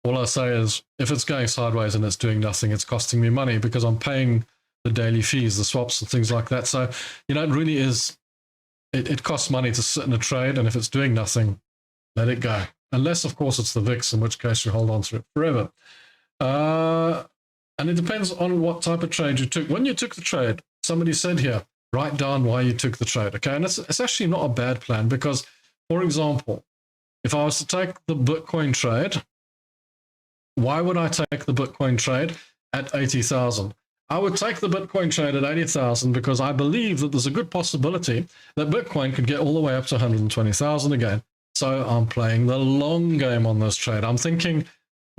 S1: all I say is, if it's going sideways and it's doing nothing, it's costing me money because I'm paying the daily fees, the swaps and things like that. So, it really is, it costs money to sit in a trade, and if it's doing nothing, let it go. Unless, of course, it's the VIX, in which case you hold on to it forever. And it depends on what type of trade you took. When you took the trade, somebody said here, write down why you took the trade, okay? And it's actually not a bad plan because, for example, if I was to take the Bitcoin trade, why would I take the Bitcoin trade at 80,000? I would take the Bitcoin trade at 80,000 because I believe that there's a good possibility that Bitcoin could get all the way up to 120,000 again. So I'm playing the long game on this trade. I'm thinking,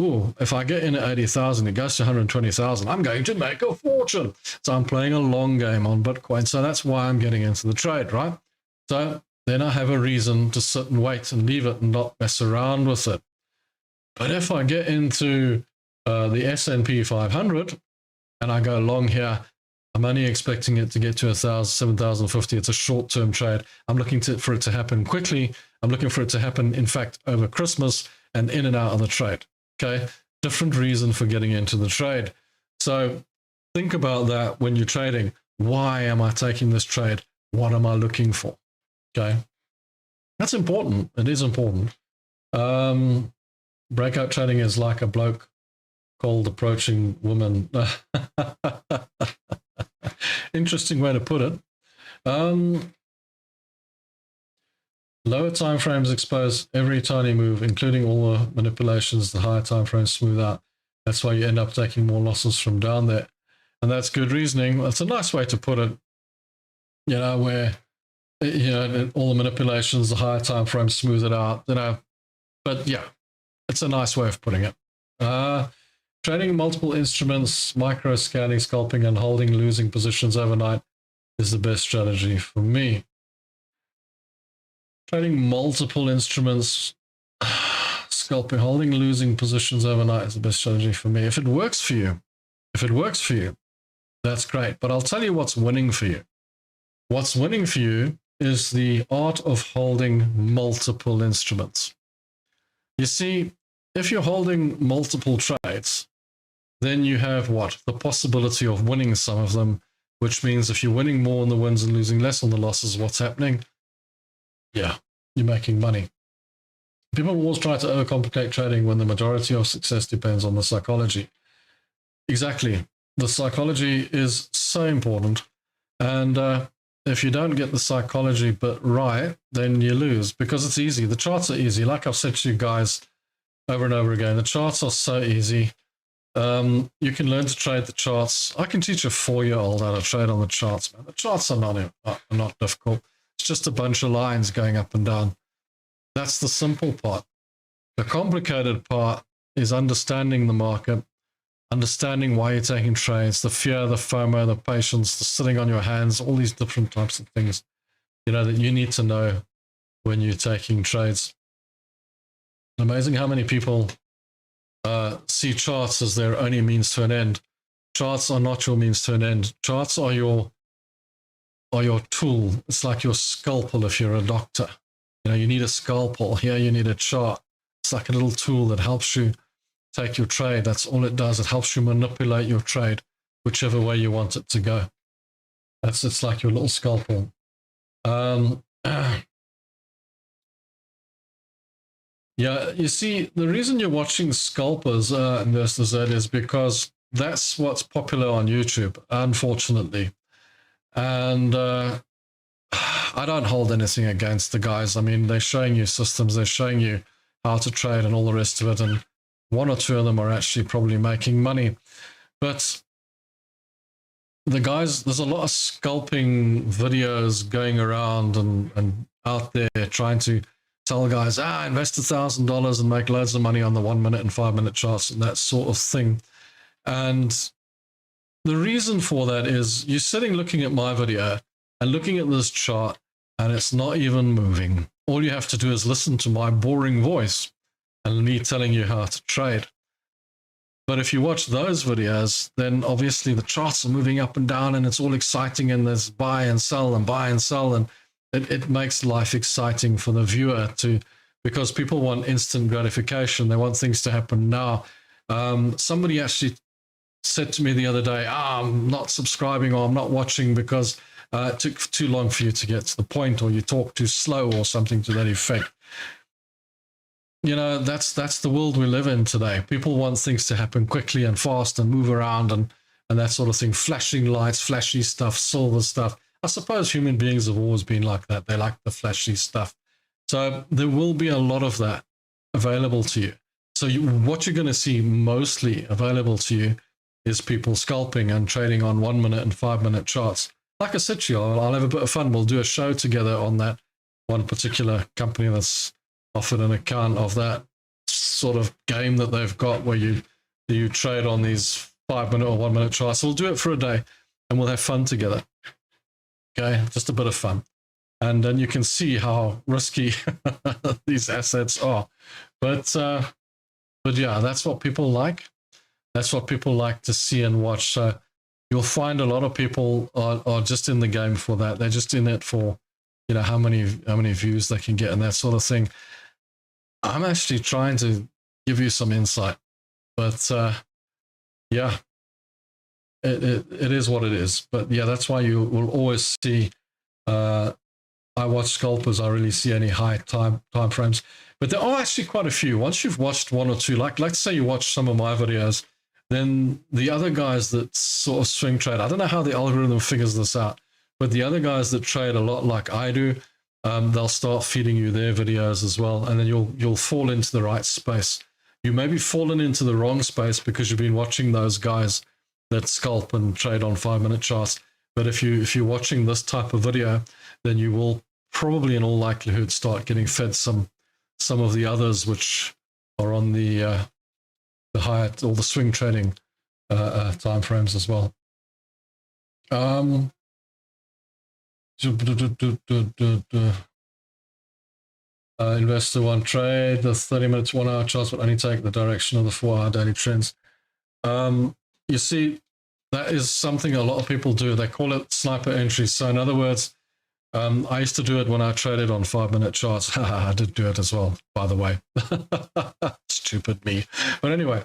S1: ooh, if I get in at 80,000, it goes to 120,000, I'm going to make a fortune. So I'm playing a long game on Bitcoin. So that's why I'm getting into the trade, right? So then I have a reason to sit and wait and leave it and not mess around with it. But if I get into the S&P 500 and I go long here, I'm only expecting it to get to 7,050. It's a short-term trade. I'm looking for it to happen quickly. I'm looking for it to happen, in fact, over Christmas and in and out of the trade. Okay, different reason for getting into the trade. So think about that when you're trading. Why am I taking this trade? What am I looking for? Okay, that's important. It is important. Breakout trading is like a bloke called approaching woman. Interesting way to put it. Lower time frames expose every tiny move, including all the manipulations. The higher time frames smooth out. That's why you end up taking more losses from down there. And that's good reasoning. It's a nice way to put it, where, all the manipulations, the higher time frames smooth it out, But yeah, it's a nice way of putting it. Trading multiple instruments, micro scanning, scalping, and holding losing positions overnight is the best strategy for me. Trading multiple instruments, scalping, holding losing positions overnight is the best strategy for me. If it works for you, that's great. But I'll tell you what's winning for you. What's winning for you is the art of holding multiple instruments. You see, if you're holding multiple trades, then you have what? The possibility of winning some of them, which means if you're winning more on the wins and losing less on the losses, what's happening? Yeah, you're making money. People always try to overcomplicate trading when the majority of success depends on the psychology. Exactly. The psychology is so important. And if you don't get the psychology bit right, then you lose because it's easy. The charts are easy. Like I've said to you guys over and over again, the charts are so easy. You can learn to trade the charts. I can teach a 4-year-old how to trade on the charts, man. The charts are not difficult. It's just a bunch of lines going up and down. That's the simple part. The complicated part is understanding the market, understanding why you're taking trades, the fear, the FOMO, the patience, the sitting on your hands, all these different types of things, that you need to know when you're taking trades. Amazing how many people see charts as their only means to an end. Charts are not your means to an end. Charts are your tool. It's like your scalpel if you're a doctor. You need a scalpel. Here you need a chart. It's like a little tool that helps you take your trade. That's all it does. It helps you manipulate your trade whichever way you want it to go. It's like your little scalpel. Yeah, you see, the reason you're watching scalpers, Investor Z, is because that's what's popular on YouTube, unfortunately. And I don't hold anything against the guys. I mean, they're showing you systems, they're showing you how to trade and all the rest of it. And one or two of them are actually probably making money. But the guys, there's a lot of scalping videos going around and out there trying to tell guys, invest $1,000 and make loads of money on the 1 minute and 5 minute charts and that sort of thing. And the reason for that is you're sitting looking at my video and looking at this chart and it's not even moving. All you have to do is listen to my boring voice and me telling you how to trade. But if you watch those videos, then obviously the charts are moving up and down and it's all exciting and there's buy and sell and buy and sell, and it makes life exciting for the viewer because people want instant gratification. They want things to happen now. Somebody actually said to me the other day, I'm not subscribing or I'm not watching because it took too long for you to get to the point, or you talk too slow or something to that effect. That's the world we live in today. People want things to happen quickly and fast and move around and that sort of thing. Flashing lights, flashy stuff, silver stuff. I suppose human beings have always been like that. They like the flashy stuff. So there will be a lot of that available to you. So what you're going to see mostly available to you is people scalping and trading on 1 minute and 5 minute charts. Like I said to you, I'll have a bit of fun. We'll do a show together on that one particular company that's offered an account of that sort of game that they've got where you trade on these 5 minute or 1 minute charts. So we'll do it for a day and we'll have fun together. Okay, just a bit of fun. And then you can see how risky these assets are. But yeah, that's what people like. That's what people like to see and watch. So you'll find a lot of people are just in the game for that. They're just in it for, how many views they can get and that sort of thing. I'm actually trying to give you some insight, but yeah, it is what it is. But yeah, that's why you will always see. I watch scalpers. I really see any high time frames, but there are actually quite a few. Once you've watched one or two, like let's say you watch some of my videos, then the other guys that sort of swing trade, I don't know how the algorithm figures this out, but the other guys that trade a lot like I do, they'll start feeding you their videos as well, and then you'll fall into the right space. You may be fallen into the wrong space because you've been watching those guys that scalp and trade on 5 minute charts. But if you're watching this type of video, then you will probably in all likelihood start getting fed some of the others which are on the higher or the swing trading time frames as well. Investor one trade, the 30 minutes, 1 hour charts would only take the direction of the 4 hour daily trends. You see, that is something a lot of people do. They call it sniper entries. So in other words, I used to do it when I traded on 5-minute charts. I did do it as well, by the way. Stupid me. But anyway,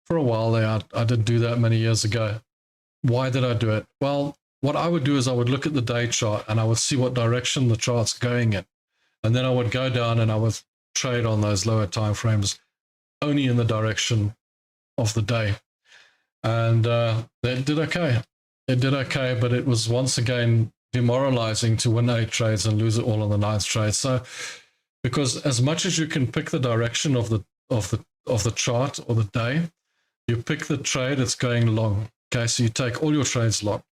S1: for a while there, I did do that many years ago. Why did I do it? Well, what I would do is I would look at the day chart and I would see what direction the chart's going in. And then I would go down and I would trade on those lower time frames only in the direction of the day. And that did okay. It did okay, but it was once again demoralizing to win 8 trades and lose it all on the 9th trade. So, because as much as you can pick the direction of the chart or the day, you pick the trade, it's going long. Okay, so you take all your trades long,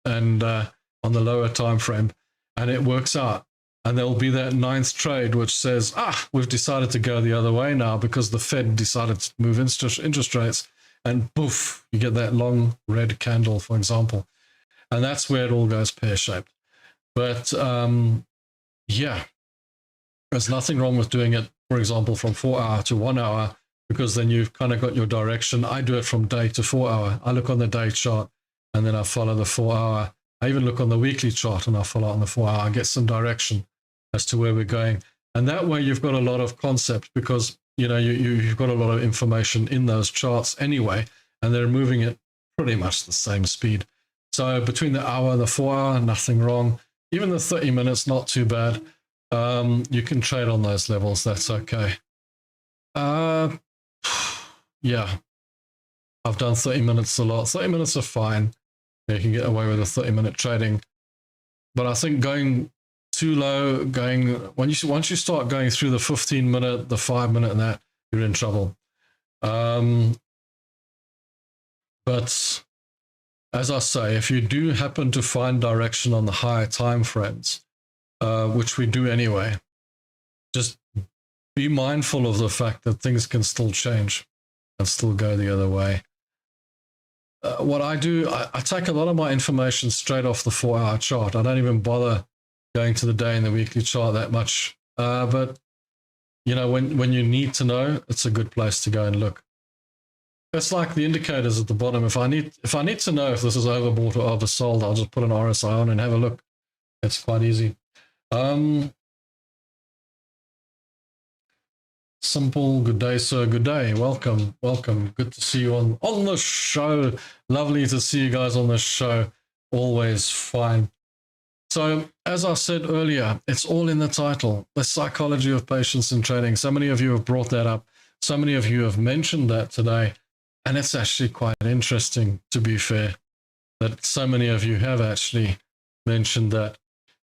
S1: and on the lower time frame, and it works out. And there will be that 9th trade which says, we've decided to go the other way now because the Fed decided to move interest rates, and poof, you get that long red candle, for example. And that's where it all goes pear-shaped. But yeah, there's nothing wrong with doing it, for example, from 4 hour to 1 hour, because then you've kind of got your direction. I do it from day to 4 hour. I look on the day chart and then I follow the 4 hour. I even look on the weekly chart and I follow on the 4 hour. I get some direction as to where we're going. And that way you've got a lot of concept, because you've got a lot of information in those charts anyway, and they're moving at pretty much the same speed. So between the hour and the 4 hour, nothing wrong. Even the 30 minutes, not too bad. You can trade on those levels. That's okay. Yeah, I've done 30 minutes a lot. 30 minutes are fine. You can get away with a 30-minute trading. But I think going too low, once you start going through the 15-minute, the 5-minute and that, you're in trouble. But as I say, if you do happen to find direction on the higher time frames, which we do anyway, just be mindful of the fact that things can still change and still go the other way. What I do, I take a lot of my information straight off the 4-hour chart. I don't even bother going to the day and the weekly chart that much. But when you need to know, it's a good place to go and look. It's like the indicators at the bottom. If I need to know if this is overbought or oversold, I'll just put an RSI on and have a look. It's quite easy. Simple, good day, sir. Good day. Welcome. Good to see you on the show. Lovely to see you guys on the show. Always fine. So, as I said earlier, it's all in the title, the psychology of patience in trading. So many of you have brought that up. So many of you have mentioned that today. And it's actually quite interesting, to be fair, that so many of you have actually mentioned that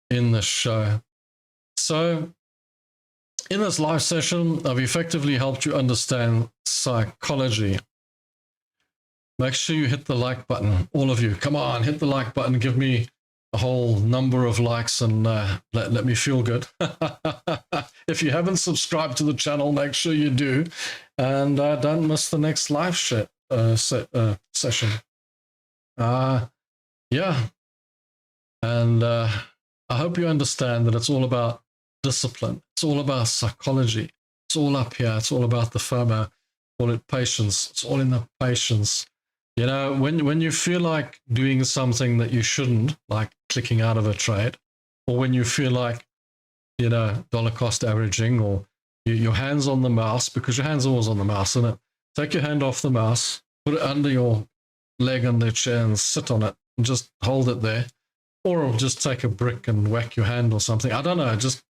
S1: in the show. So, in this live session, I've effectively helped you understand psychology. Make sure you hit the like button. All of you, come on, hit the like button. Give me a whole number of likes and let me feel good. If you haven't subscribed to the channel, make sure you do. And don't miss the next live session. Yeah. And I hope you understand that it's all about discipline. It's all about psychology. It's all up here. It's all about the FOMO. Call it patience. It's all in the patience. When you feel like doing something that you shouldn't, like clicking out of a trade, or when you feel like, dollar cost averaging, or your hands on the mouse, because your hand's always on the mouse, isn't it? Take your hand off the mouse, put it under your leg on the chair and sit on it and just hold it there. Or just take a brick and whack your hand or something. I don't know, just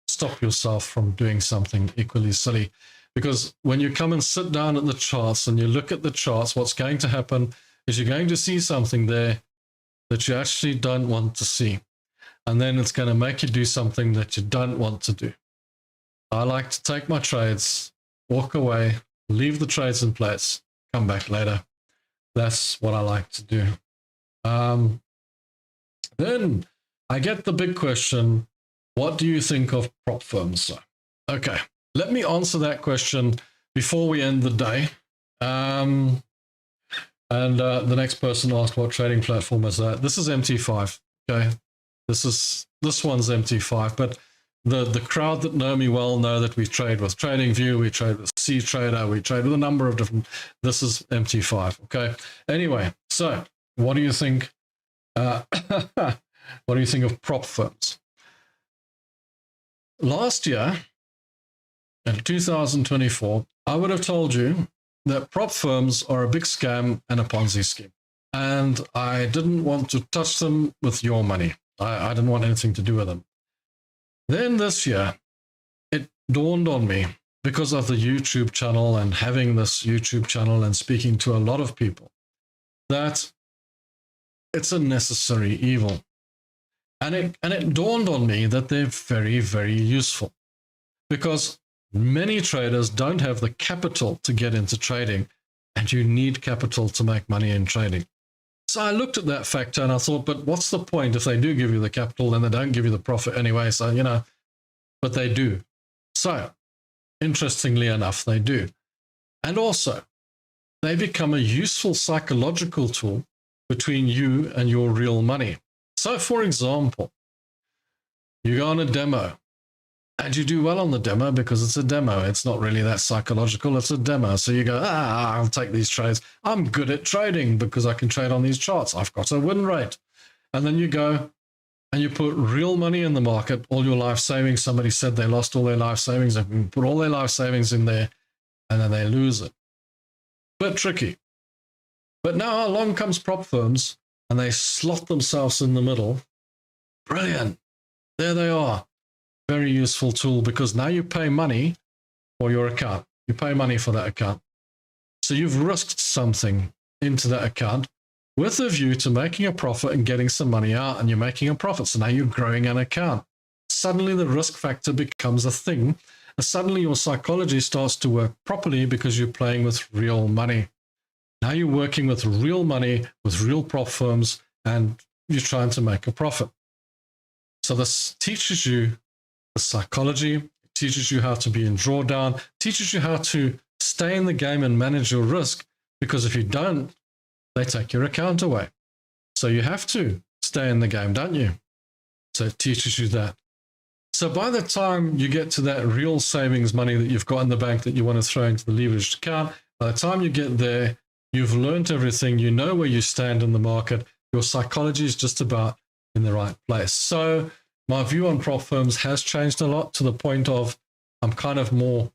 S1: stop yourself from doing something equally silly. Because when you come and sit down at the charts and you look at the charts, what's going to happen is you're going to see something there that you actually don't want to see. And then it's going to make you do something that you don't want to do. I like to take my trades, walk away, leave the trades in place, come back later. That's what I like to do. Then I get the big question, what do you think of prop firms? So, okay. Let me answer that question before we end the day. The next person asked, what trading platform is that? This is MT5. Okay, this one's MT5. But the crowd that know me well know that we trade with TradingView, we trade with C Trader, we trade with a number of different. This is MT5. Okay. Anyway, so what do you think? What do you think of prop firms? Last year, in 2024, I would have told you that prop firms are a big scam and a Ponzi scheme. And I didn't want to touch them with your money. I didn't want anything to do with them. Then this year, it dawned on me, because of the YouTube channel and having this YouTube channel and speaking to a lot of people, that it's a necessary evil. And it dawned on me that they're very, very useful, because many traders don't have the capital to get into trading, and you need capital to make money in trading. So I looked at that factor and I thought, but what's the point if they do give you the capital and they don't give you the profit anyway? So, you know, but they do. So, interestingly enough, they do. And also, they become a useful psychological tool between you and your real money. So, for example, you go on a demo and you do well on the demo because it's a demo. It's not really that psychological. It's a demo. So you go, I'll take these trades. I'm good at trading because I can trade on these charts. I've got a win rate. And then you go and you put real money in the market, all your life savings. Somebody said they lost all their life savings. They put all their life savings in there and then they lose it. Bit tricky. But now along comes prop firms and they slot themselves in the middle. Brilliant. There they are. Very useful tool, because now you pay money for your account. You pay money for that account. So you've risked something into that account with a view to making a profit and getting some money out, and you're making a profit. So now you're growing an account. Suddenly the risk factor becomes a thing, and suddenly your psychology starts to work properly because you're playing with real money. Now you're working with real money, with real prop firms, and you're trying to make a profit. So this teaches you the psychology, it teaches you how to be in drawdown, teaches you how to stay in the game and manage your risk, because if you don't, they take your account away. So you have to stay in the game, don't you? So it teaches you that. So by the time you get to that real savings money that you've got in the bank that you want to throw into the leveraged account, by the time you get there, you've learned everything, you know where you stand in the market, your psychology is just about in the right place. So my view on prop firms has changed a lot, to the point of I'm kind of more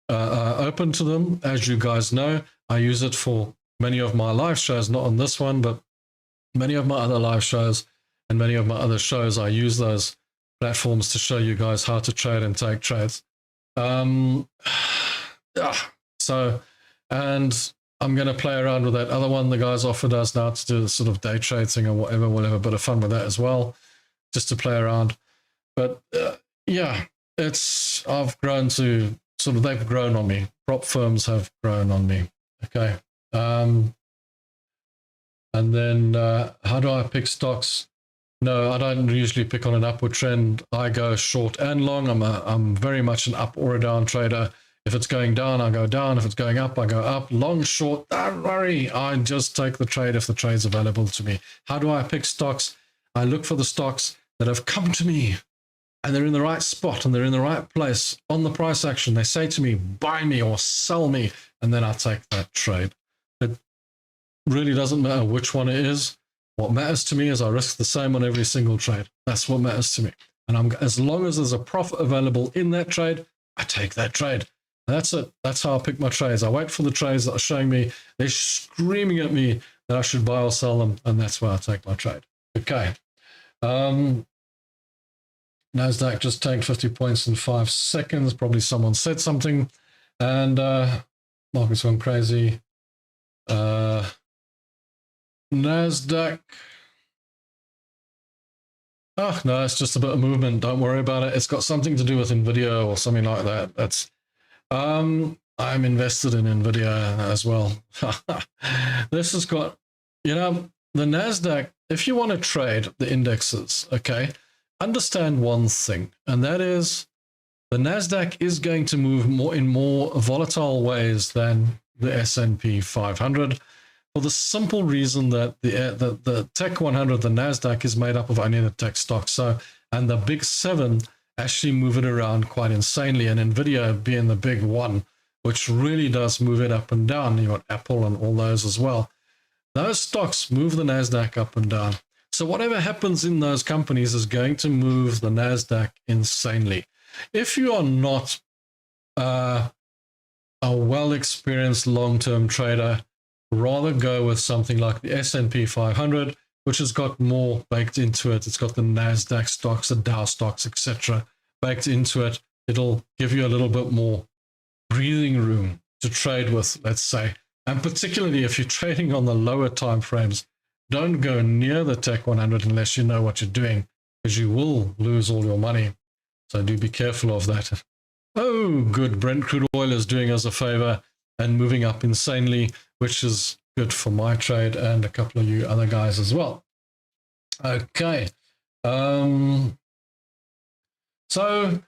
S1: open to them. As you guys know, I use it for many of my live shows, not on this one, but many of my other live shows and many of my other shows. I use those platforms to show you guys how to trade and take trades. And I'm going to play around with that other one the guys offered us now to do the sort of day trade thing or whatever. We'll have a bit of fun with that as well, just to play around. But yeah, I've grown to sort of, they've grown on me. Prop firms have grown on me. Okay. And then how do I pick stocks? No, I don't usually pick on an upward trend. I go short and long. I'm very much an up or a down trader. If it's going down, I go down. If it's going up, I go up. Long, short, don't worry. I just take the trade if the trade's available to me. How do I pick stocks? I look for the stocks that have come to me and they're in the right spot and they're in the right place on the price action. They say to me, buy me or sell me, and then I take that trade. It really doesn't matter which one it is. What matters to me is I risk the same on every single trade. That's what matters to me. And as long as there's a profit available in that trade, I take that trade. That's it. That's how I pick my trades. I wait for the trades that are showing me, they're screaming at me that I should buy or sell them, and that's where I take my trade. Okay. NASDAQ just tanked 50 points in 5 seconds. Probably someone said something, and market's gone crazy. NASDAQ. Oh, no, it's just a bit of movement. Don't worry about it. It's got something to do with NVIDIA or something like that. That's I'm invested in NVIDIA as well. This has got, you know, the NASDAQ, if you want to trade the indexes, okay, understand one thing, and that is the NASDAQ is going to move in more volatile ways than the S&P 500, for the simple reason that the Tech 100, the NASDAQ, is made up of only the tech stocks. So, and the big 7 actually move it around quite insanely, and NVIDIA being the big one, which really does move it up and down. You've got Apple and all those as well. Those stocks move the NASDAQ up and down. So whatever happens in those companies is going to move the NASDAQ insanely. If you are not a well-experienced long-term trader, rather go with something like the S&P 500, which has got more baked into it. It's got the NASDAQ stocks, the Dow stocks, etc. baked into it. It'll give you a little bit more breathing room to trade with, let's say. And particularly if you're trading on the lower time frames, don't go near the Tech 100 unless you know what you're doing, because you will lose all your money. So do be careful of that. Oh, good. Brent crude oil is doing us a favor and moving up insanely, which is good for my trade and a couple of you other guys as well. Okay. So,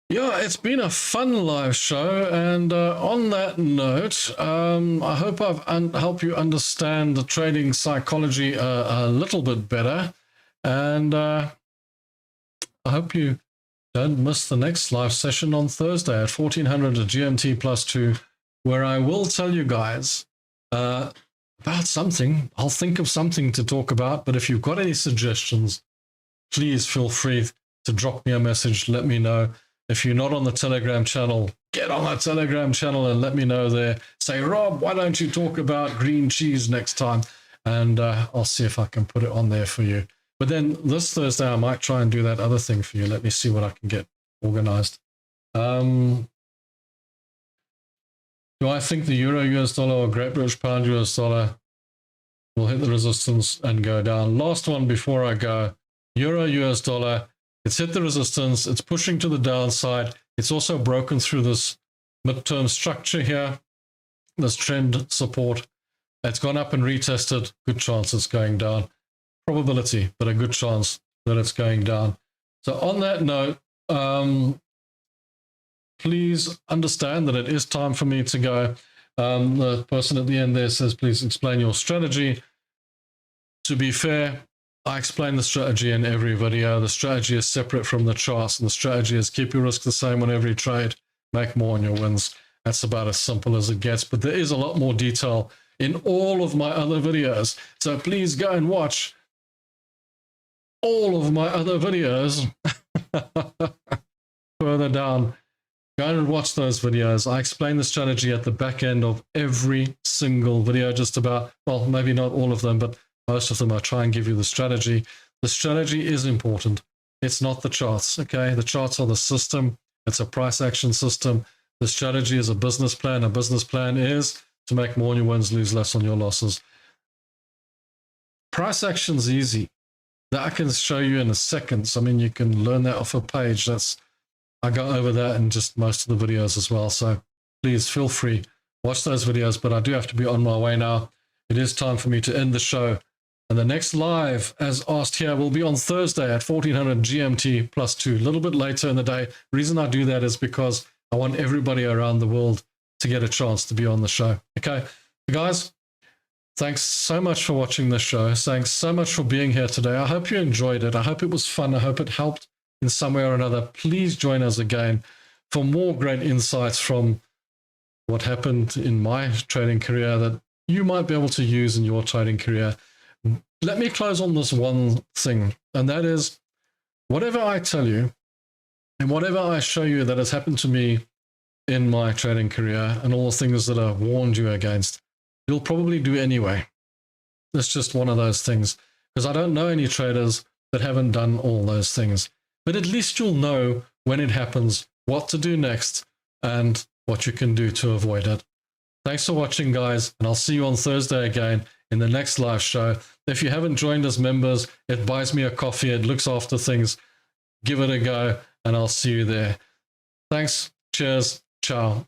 S1: yeah, it's been a fun live show. And on that note, I hope I've helped you understand the trading psychology a little bit better. And I hope you don't miss the next live session on Thursday at 1400 GMT +2, where I will tell you guys about something. I'll think of something to talk about, but if you've got any suggestions, please feel free to drop me a message, let me know. If you're not on the Telegram channel, get on the Telegram channel and let me know there. Say, Rob, why don't you talk about green cheese next time? And I'll see if I can put it on there for you. But then this Thursday, I might try and do that other thing for you. Let me see what I can get organized. Do I think the Euro US dollar or Great British Pound US dollar will hit the resistance and go down? Last one before I go. Euro US dollar, it's hit the resistance. It's pushing to the downside. It's also broken through this midterm structure here, this trend support. It's gone up and retested. Good chance it's going down. Probability, but a good chance that it's going down. So on that note, please understand that it is time for me to go. The person at the end there says, please explain your strategy. To be fair, I explain the strategy in every video. The strategy is separate from the charts, and the strategy is keep your risk the same on every trade, make more on your wins. That's about as simple as it gets, but there is a lot more detail in all of my other videos. So please go and watch all of my other videos further down. Go and watch those videos. I explain the strategy at the back end of every single video, just about, well, maybe not all of them, but most of them. I try and give you the strategy. The strategy is important. It's not the charts, okay? The charts are the system. It's a price action system. The strategy is a business plan. A business plan is to make more on your wins, lose less on your losses. Price action's easy. That I can show you in a second. I mean, you can learn that off a page. I go over that in just most of the videos as well. So please feel free, watch those videos, but I do have to be on my way now. It is time for me to end the show. And the next live, as asked here, will be on Thursday at 1400 GMT +2, a little bit later in the day. The reason I do that is because I want everybody around the world to get a chance to be on the show. Okay, so guys, thanks so much for watching this show. Thanks so much for being here today. I hope you enjoyed it. I hope it was fun. I hope it helped in some way or another. Please join us again for more great insights from what happened in my trading career that you might be able to use in your trading career. Let me close on this one thing, and that is whatever I tell you and whatever I show you that has happened to me in my trading career and all the things that I've warned you against, you'll probably do anyway. It's just one of those things, because I don't know any traders that haven't done all those things. But at least you'll know when it happens, what to do next, and what you can do to avoid it. Thanks for watching, guys, and I'll see you on Thursday again in the next live show. If you haven't joined as members, it buys me a coffee, it looks after things. Give it a go, and I'll see you there. Thanks, cheers, ciao.